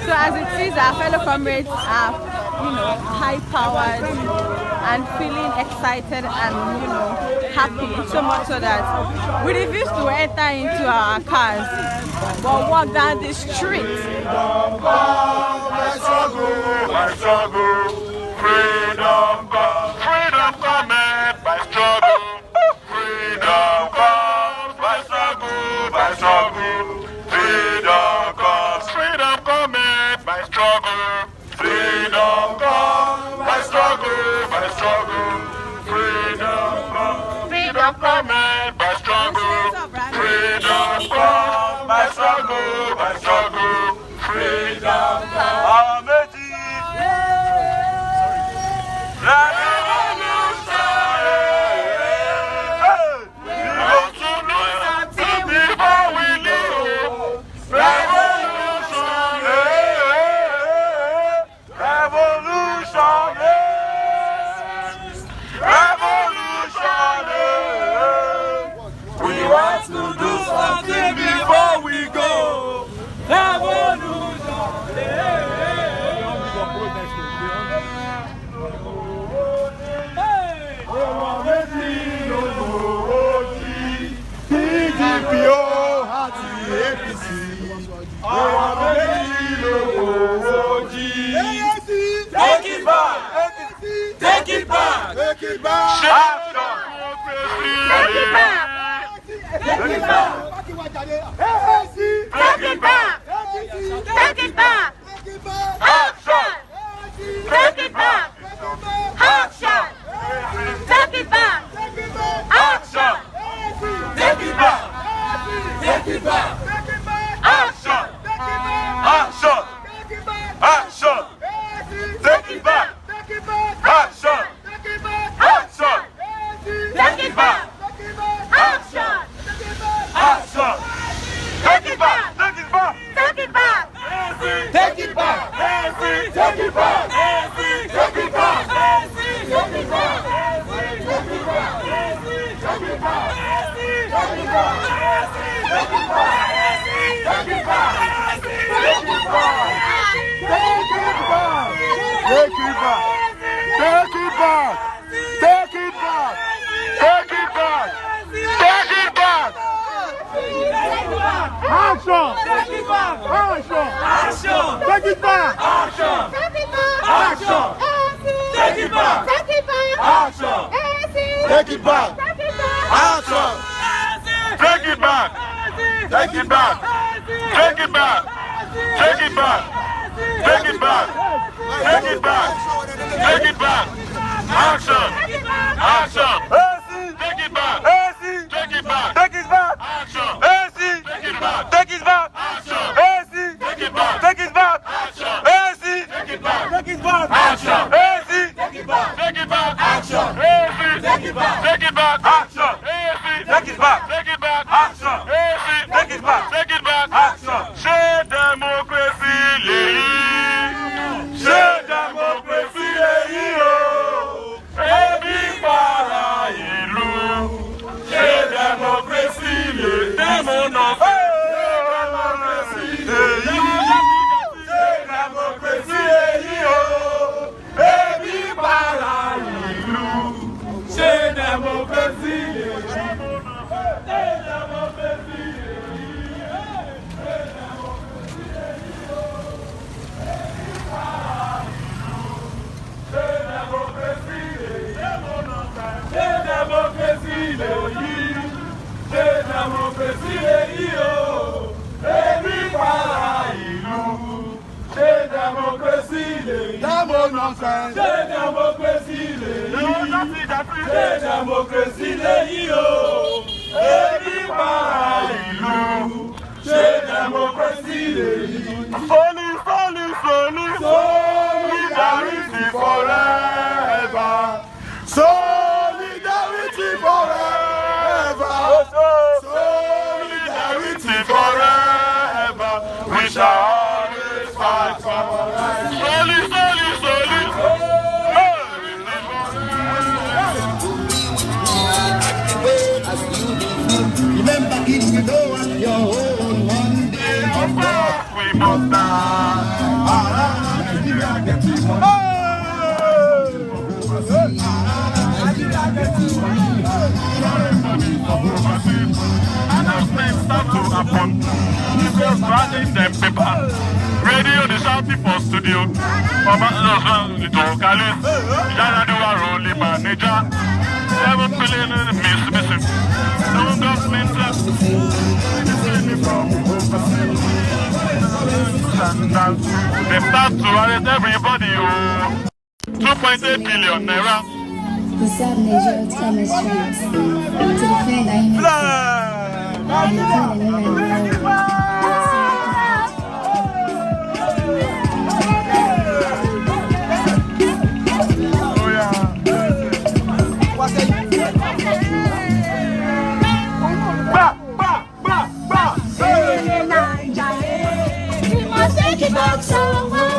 Speaker 1: So as it is, our fellow comrades are, high-powered and feeling excited and, happy, so much so that we refuse to enter into our cars but walk down the street.
Speaker 2: By struggle, freedom comes by struggle. Freedom comes by struggle. Freedom comes by struggle. Freedom comes by struggle. Freedom comes by struggle. Freedom comes by struggle. Freedom comes.
Speaker 7: Take it back!
Speaker 2: Take it back! Action! Take it back! Action!
Speaker 1: Take it back!
Speaker 2: Action! Take it back!
Speaker 1: Take it back!
Speaker 2: Action! Take it back! Action! Take it back! Take it back! Take it back! Take it back! Take it back! Take it back! Take it back! Action! Action! Take it back! Take it back! Take it back! Action! Take it back! Take it back! Action! Take it back! Take it back! Action! Take it back! Take it back! Action! Take it back! Take it back! Action! Take it back! Take it back! Action! Take it back! Take it back! Action! Take it back! Take it back! Action! C'est démocratie les c'est démocratie les et vive la ilou c'est démocratie les démons c'est démocratie les et vive la ilou c'est démocratie les Solidarity forever. Solidarity forever. Solidarity forever. We shall always fight for our rights.
Speaker 9: Remember, kids, you know what your own one day.
Speaker 2: We must die. Announcements start to happen. Just running them paper. Radio the shouting for studio. Mama the vocalist. Jana do a rolling manager. Seven billion missing. No government left. They start to arrest everybody. 2.8 billion naira.
Speaker 10: The Sydenews chemistry to defend our innocence and defend the
Speaker 9: We must take it back somewhere.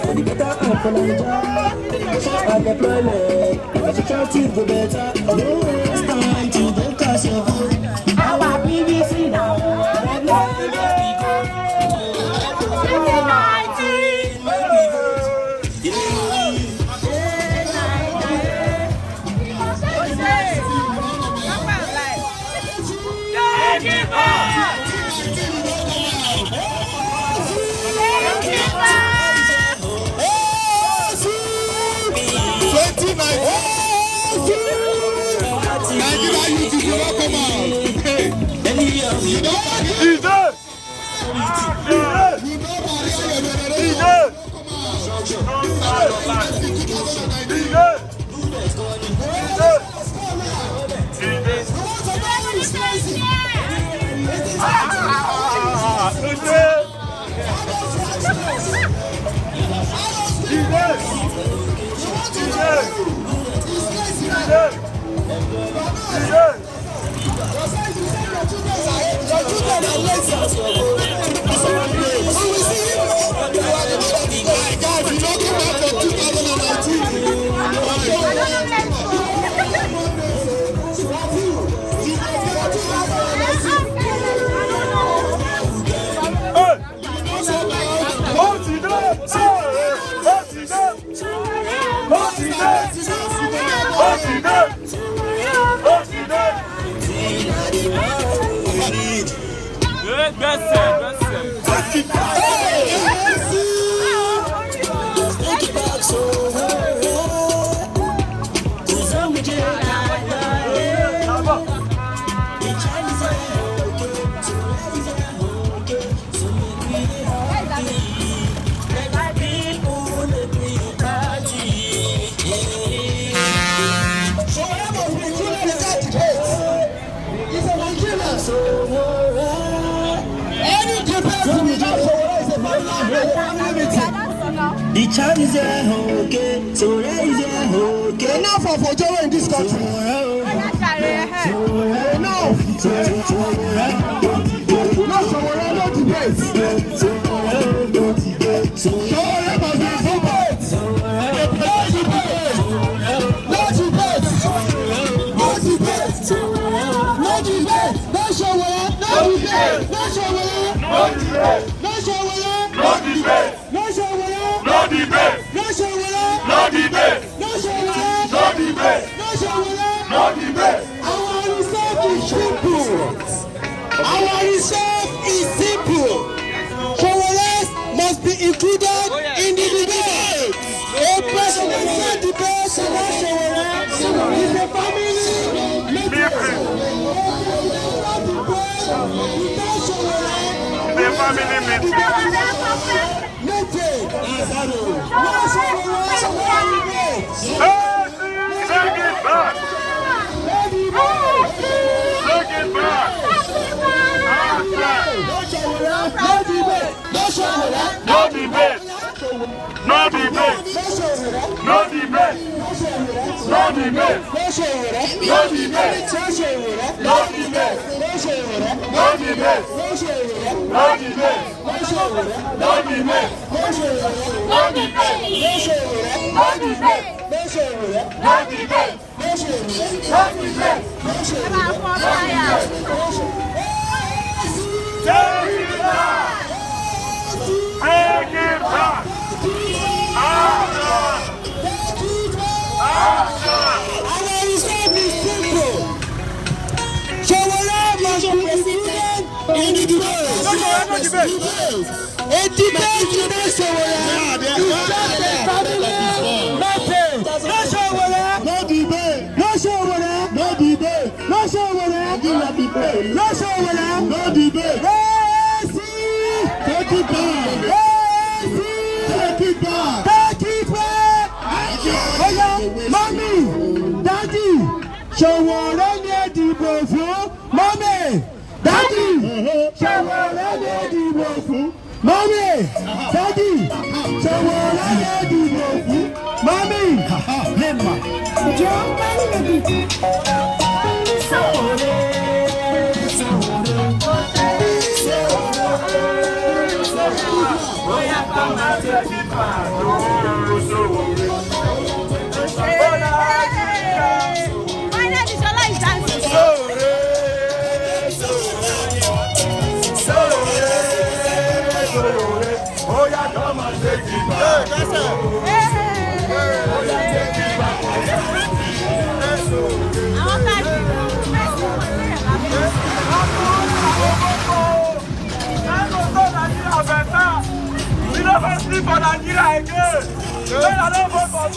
Speaker 9: For the better and for the and deployment, the attractive go better. No waste time to don't cast your vote. Our BBC now. The child is there, okay. Sowore is there, okay.
Speaker 4: Enough of Ojowo in this country. Enough. No Sowore, no debate. Sowore must be debate. No debate. No debate. No debate. No Sowore. No debate. No Sowore.
Speaker 2: No debate.
Speaker 4: No Sowore.
Speaker 2: No debate.
Speaker 4: No Sowore.
Speaker 2: No debate.
Speaker 4: No Sowore.
Speaker 2: No debate.
Speaker 4: No Sowore.
Speaker 2: No debate.
Speaker 4: No Sowore.
Speaker 2: No debate.
Speaker 4: Our reserve is simple. Our reserve is simple. Sowore must be included in the debate. A presidential debate about Sowore is a family meeting. Without Sowore,
Speaker 2: The family meeting.
Speaker 4: nothing. No Sowore,
Speaker 2: Take it back. Take it back.
Speaker 4: no debate. No Sowore.
Speaker 2: No debate. No debate. No debate. No debate.
Speaker 4: No Sowore.
Speaker 2: No debate.
Speaker 4: No Sowore.
Speaker 2: No debate.
Speaker 4: No Sowore.
Speaker 2: No debate.
Speaker 4: No Sowore.
Speaker 2: No debate.
Speaker 4: No Sowore.
Speaker 2: No debate.
Speaker 4: No Sowore.
Speaker 2: No debate.
Speaker 4: No Sowore.
Speaker 2: No debate.
Speaker 4: No Sowore.
Speaker 2: No debate.
Speaker 4: No Sowore.
Speaker 2: No debate.
Speaker 4: No Sowore.
Speaker 2: Take it back. Take it back. Action. Action.
Speaker 4: Our reserve is simple. Sowore must be included in the debate. No debate. A debate without Sowore is just a family matter. No Sowore. No debate. No Sowore. No debate. No Sowore. No debate. No Sowore. No debate. Take it back. Take it back. Take it back. Oya, mami, daddy, Sowore ni ẹ dìbò fún. Mami, daddy, Sowore ni ẹ dìbò fún. Mami, daddy, Sowore ni ẹ dìbò fún. Mami, lema.
Speaker 2: Oya, come and take it back. Oya, come and take it back. We never sleep for Nigeria again. When I don't vote for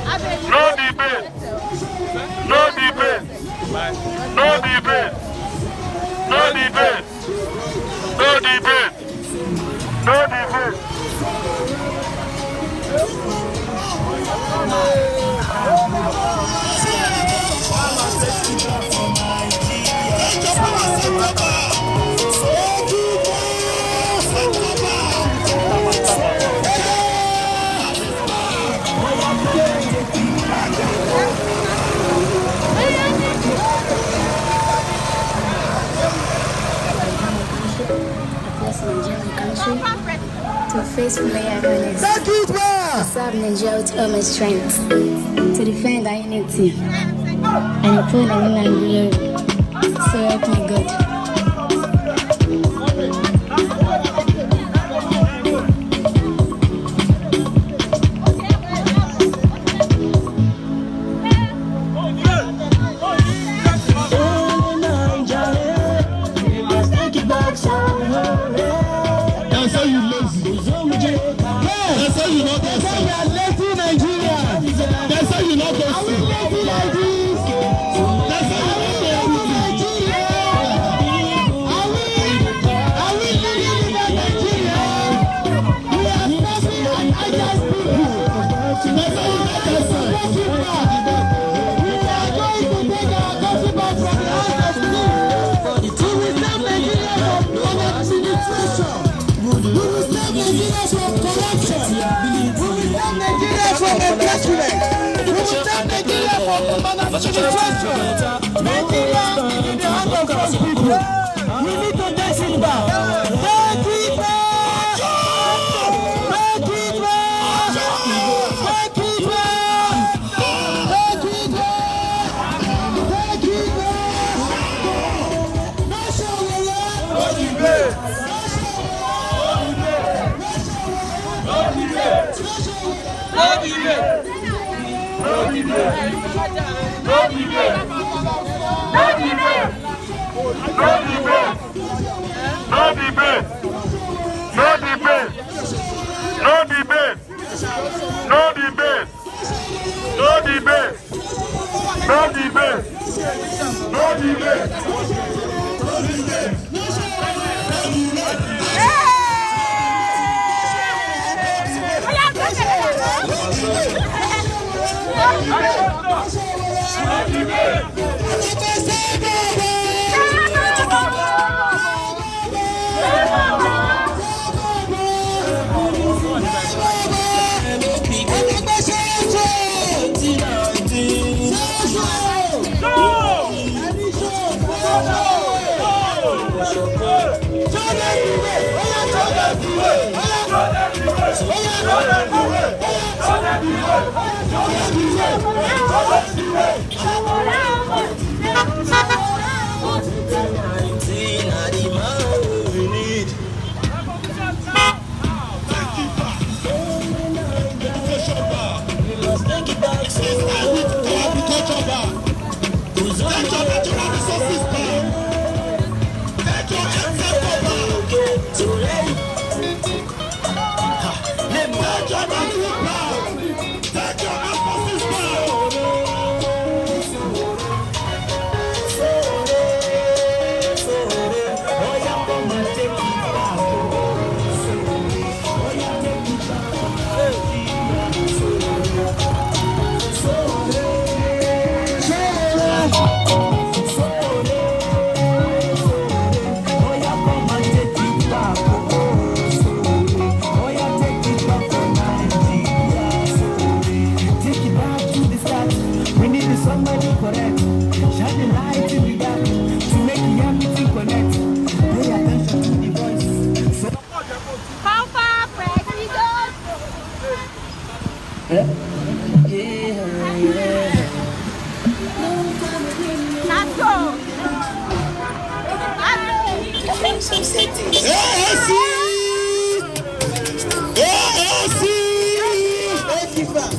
Speaker 2: No debate. No debate. No debate. No debate. No debate. No debate.
Speaker 10: Across Nigerian country to faithfully harness to serve Nigeria with all my strength, to defend our unity and uphold the name and glory. So help me God.
Speaker 4: That's how you lazy. That's how you not get sick. Lazy Nigeria. That's how you not get sick. Are we lazy like this? That's how you not get Nigeria. Are we living in Nigeria? We are suffering and I just people. That's how you not get sick. We are going to take our country back from the hands of slaves. We will stop Nigeria from administration. We will stop Nigeria from corruption. We will stop Nigeria from embezzlement. We will stop Nigeria from manufacturing. Nigeria is in the hands of those people. We need to take it back. Take it back. Take it back. Take it back. Take it back. Take it back. No Sowore. No debate.
Speaker 2: No debate. No debate. No debate. No debate. No debate. No debate. No debate. No debate. No debate. No debate. No debate. No debate.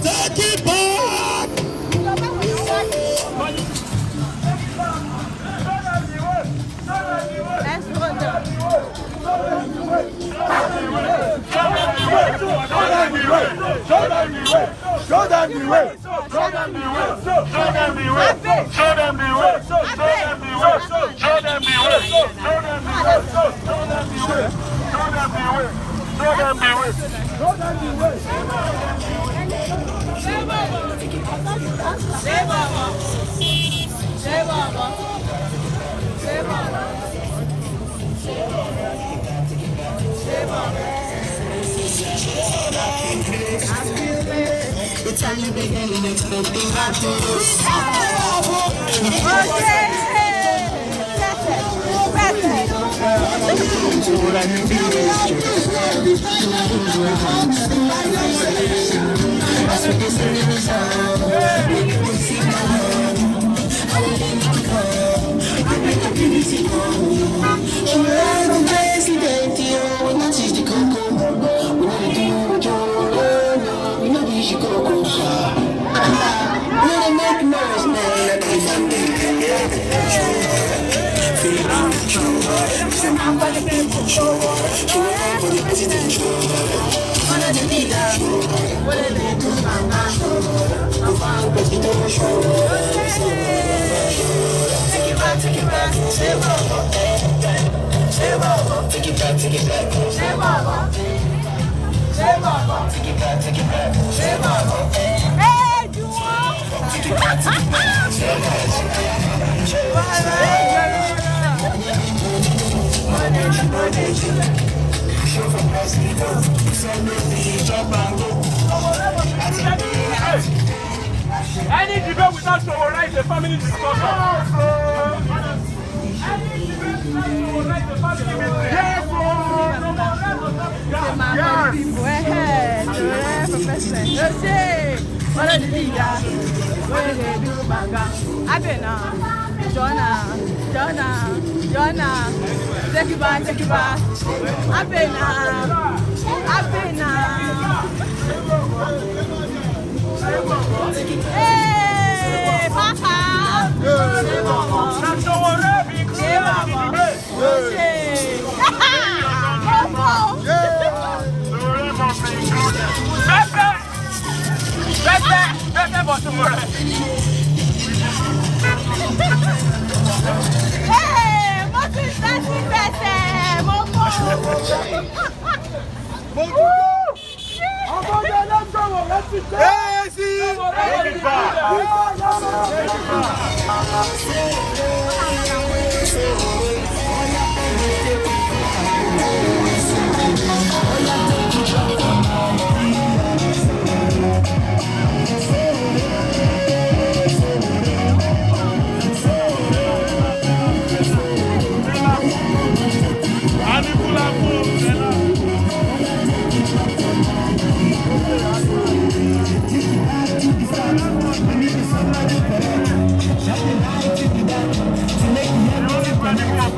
Speaker 4: Take it back!
Speaker 2: Show them the way! them the way. Show them the way. Show them the way. Show them the way. Show them the way. Show them the way. Show them the way. Show them the way. Show them the way. Show them the way.
Speaker 1: Say Baba. Say Baba. Say Baba. Say Baba.
Speaker 9: The time you begin to expecting happiness.
Speaker 5: Any debate without Sowore is a family discussion. Any debate without Sowore is a family
Speaker 1: Jonah, take it back. Hey, Papa!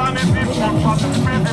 Speaker 2: Alternative for participate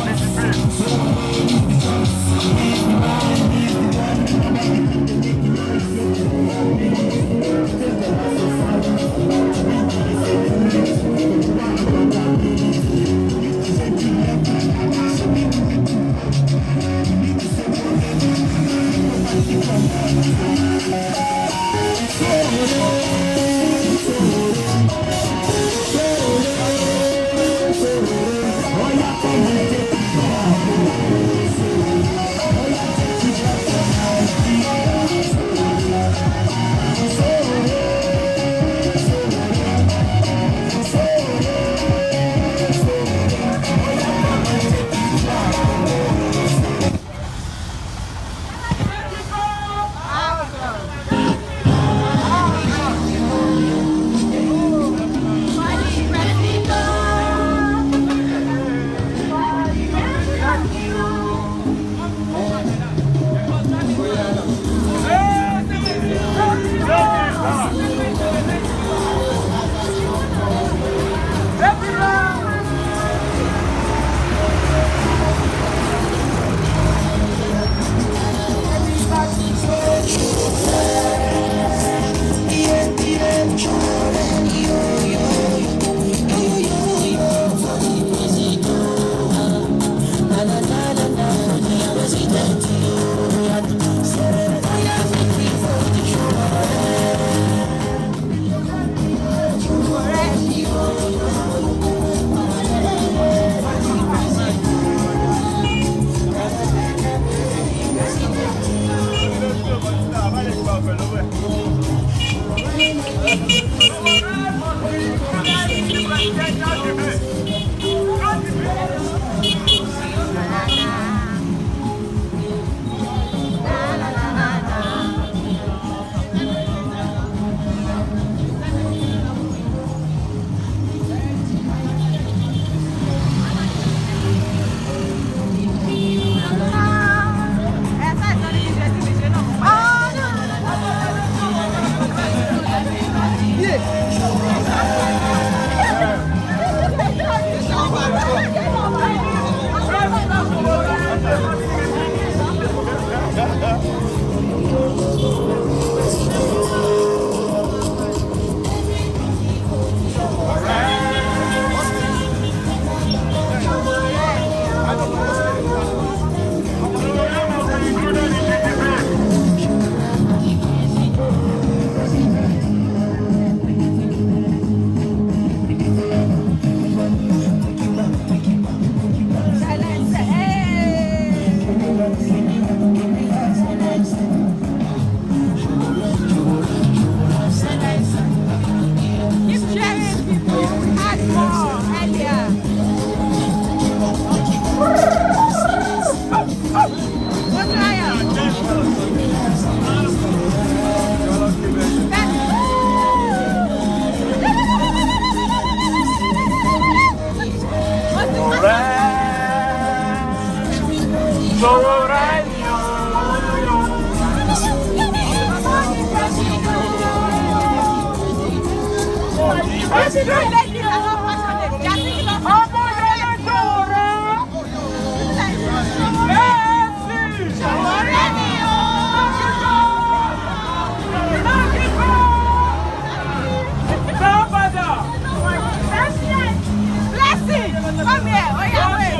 Speaker 1: Come here. Oh, yeah, wait.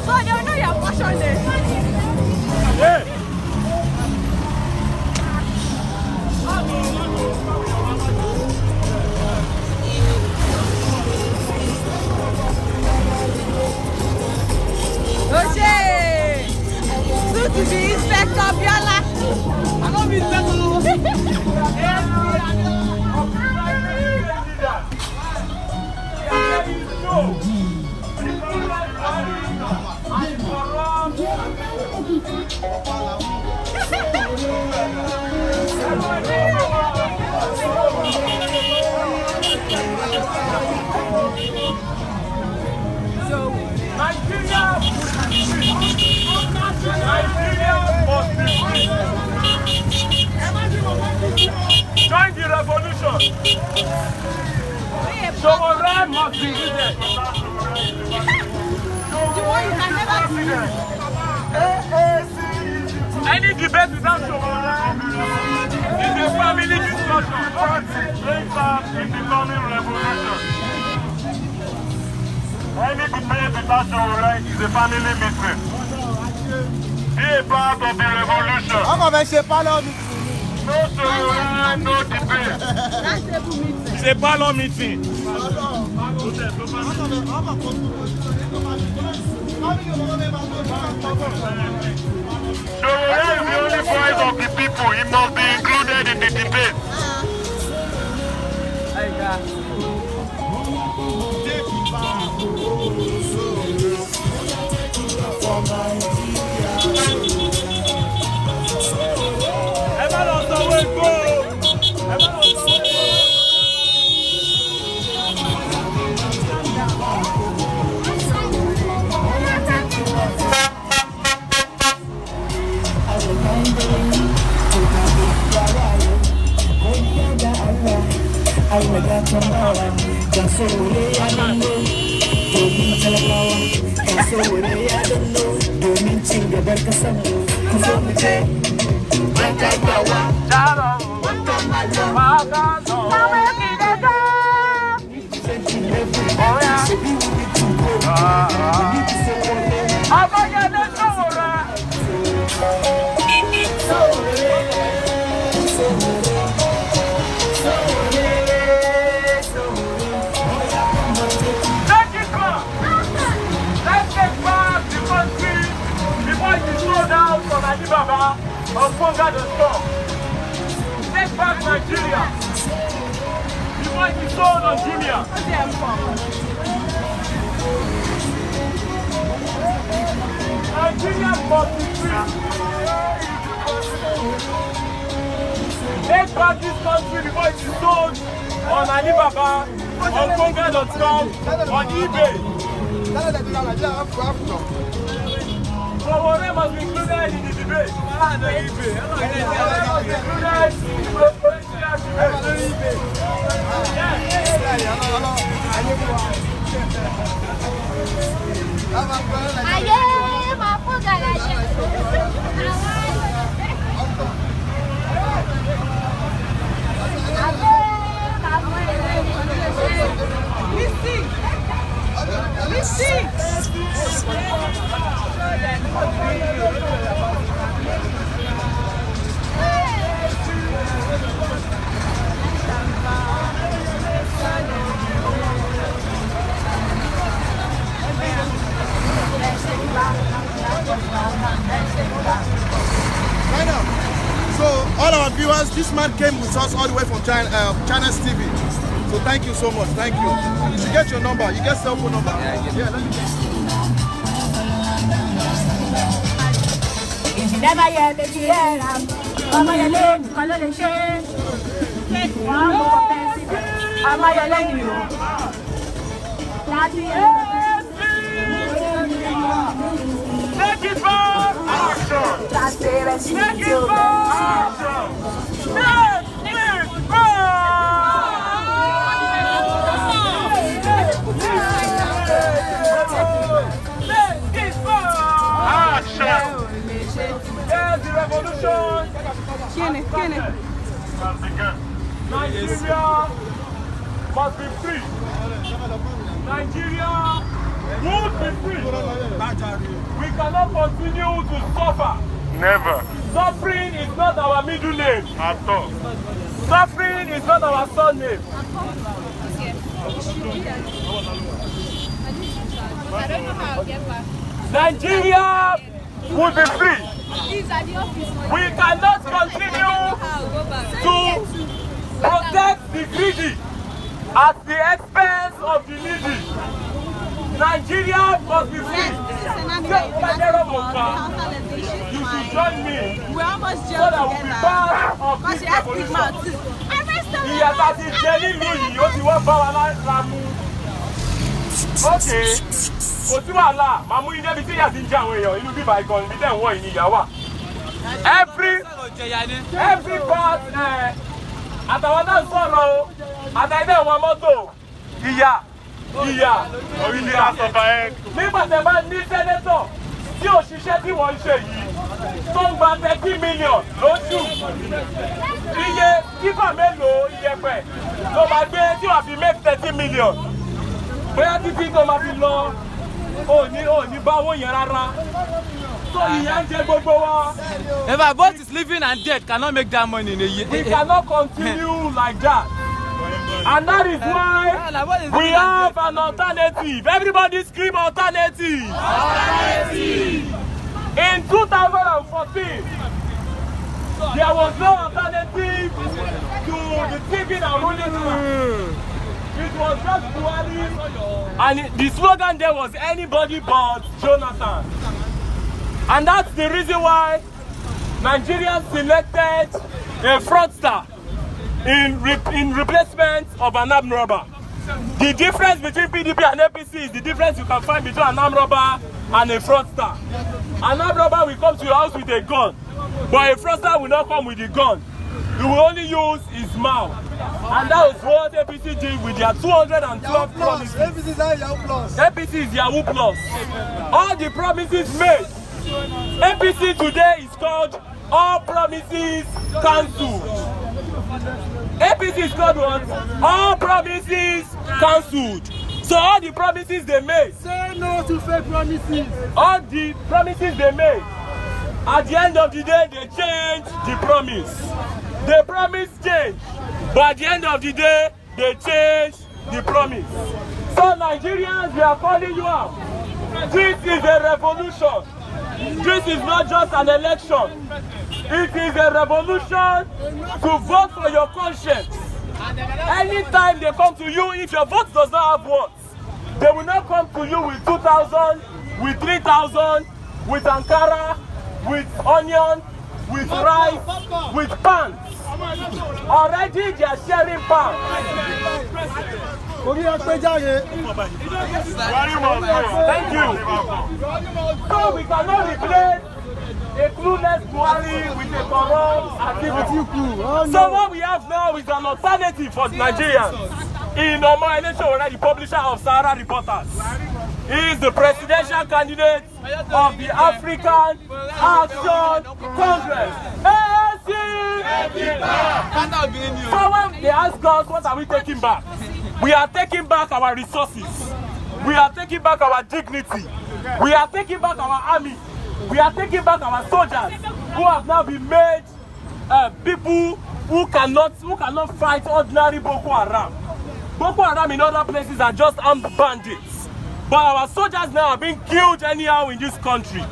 Speaker 1: So they know you're passionate.
Speaker 5: Yeah.
Speaker 1: Oje! Soon to be Inspector Biola. I don't be
Speaker 5: Join the revolution. Sowore must be needed. Any debate without Sowore is a family discussion. Brings up in becoming revolution. Any debate without Sowore is a family meeting. Be a part of the revolution. No Sowore, no debate. It's a parlor meeting. Sowore is the only voice of the people. He must be included in the debate. Take back Nigeria. You might be sold on Jumia. Nigeria must be free. Take back this country before it is sold on Alibaba, on Konga.com, on eBay. Sowore must be included in the debate.
Speaker 4: So all our viewers, this man came with us all the way from China's TV. So thank you so much. Thank you. You should get your number. You get cell phone number. Yeah, let me get.
Speaker 11: Never yet the year. I'm on your name, color the shade. Take one more person.
Speaker 8: Am I telling you?
Speaker 2: Take it back! Action!
Speaker 8: Transparency
Speaker 2: Take it
Speaker 8: till
Speaker 2: back! Take it back! Action!
Speaker 5: Yes, the revolution!
Speaker 1: Kenny.
Speaker 5: Nigeria must be free. Nigeria would be free. We cannot continue to suffer.
Speaker 2: Never.
Speaker 5: Suffering is not our middle name.
Speaker 2: At all.
Speaker 5: Suffering is not our surname.
Speaker 11: I don't know how I'll get back.
Speaker 5: Nigeria would be free.
Speaker 11: He's at the office.
Speaker 5: We cannot continue to protect the greedy at the expense of the needy. Nigeria must be free. You should join me
Speaker 1: We almost
Speaker 5: so that we'll be part of this revolution. Ìyá ta ti jẹ nílùú yìí ó ti wọ́n bá wa lára mu. Okay, kò sí wàhálà, màá mú ilé ibi tí ìyá ti ń jẹ àwọn èèyàn inú bíbá ìkànnì bí tẹ̀ ń wọ̀ ìní ìyá wà. Every part àtàwọn náà sọ̀rọ̀ o, àtàwọn ẹ̀wọ̀n mọ́tò, ìyá.
Speaker 2: Orílẹ̀ àsọ̀bà ẹ̀.
Speaker 5: Nígbà tẹ́ bá ní sẹ́nẹ́tọ̀ tí òṣìṣẹ́ tí wọ́n ń ṣe yìí tó ń gba 30 million lóṣù. Iye kíkọ̀ mélòó iyẹ̀pẹ̀ ló máa gbé tí wàá fi make 30 million. Bóyá títí tó máa fi lọ òní bá owó yẹn rárá. So ìyà ń jẹ gbogbo wa.
Speaker 3: If both is living and dead cannot make that money in a year.
Speaker 5: We cannot continue like that. And that is why we have an alternative. Everybody scream alternative. In 2014, there was no alternative to the thieving and ruling class. It was just Buhari, and the slogan there was anybody but Jonathan. And that's the reason why Nigerians selected a fraudster in replacement of an armed robber. The difference between PDP and APC is the difference you can find between an armed robber and a fraudster. An armed robber will come to your house with a gun, but a fraudster will not come with a gun. He will only use his mouth. And that was what APC did with their 212 promises.
Speaker 4: APC is Yahoo Plus.
Speaker 5: APC is Yahoo Plus. All the promises made. APC today is called All Promises Cancelled. APC is called what? All Promises Cancelled. So all the promises they made.
Speaker 4: Say no to fake promises.
Speaker 5: All the promises they made. At the end of the day, they change the promise. The promise changed, but at the end of the day, they change the promise. So Nigerians, we are calling you out. This is a revolution. This is not just an election. It is a revolution to vote for your conscience. Anytime they come to you, if your vote does not have votes, they will not come to you with 2,000, with 3,000, with Ankara, with onion, with rice, with pants. Already they are sharing pants. Thank you. So we cannot replace a clueless Buhari with a corrupt activity. So what we have now is an alternative for Nigerians. In Sowore, the publisher of Sahara Reporters, he is the presidential candidate of the African Action Congress. So when they ask us, what are we taking back? We are taking back our resources. We are taking back our dignity. We are taking back our army. We are taking back our soldiers who have now been made people who cannot fight ordinary Boko Haram. Boko Haram in other places are just armed bandits. But our soldiers now are being killed anyhow in this country.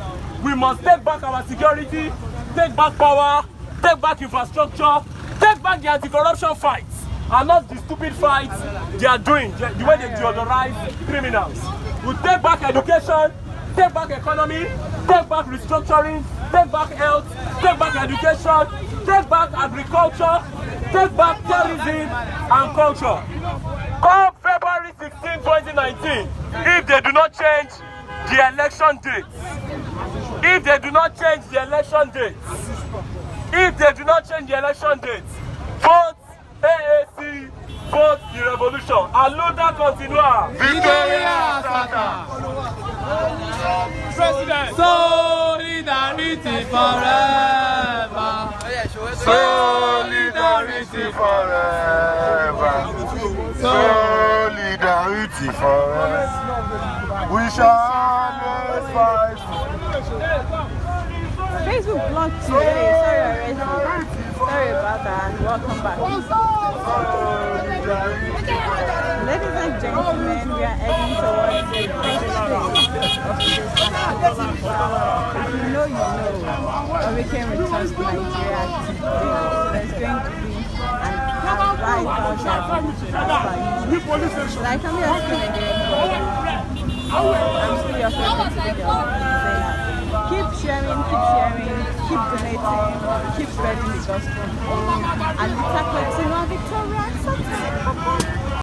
Speaker 5: We must take back our security, take back power, take back infrastructure, take back the anti-corruption fights, and not the stupid fights they are doing, the way they deodorize criminals. We take back education, take back economy, take back restructuring, take back health, take back education, take back agriculture, take back tourism and culture. Come February 16, 2019, if they do not change the election date, if they do not change the election date, if they do not change the election date, vote AAC, vote the revolution. Aluda continua.
Speaker 7: Victoria Sata. President. Solidarity forever.
Speaker 2: Solidarity forever. Solidarity forever. We shall always fight.
Speaker 1: Facebook blocked today. Sorry about that. And welcome back. Ladies and gentlemen, we are heading towards the next stage of today's If you know, you know. Hurricane returns to Nigeria today. There's going to be an arrival that I can be asking again. I'm still your favorite video. Keep sharing, keep donating, keep spreading the gospel. And Victoria Sata.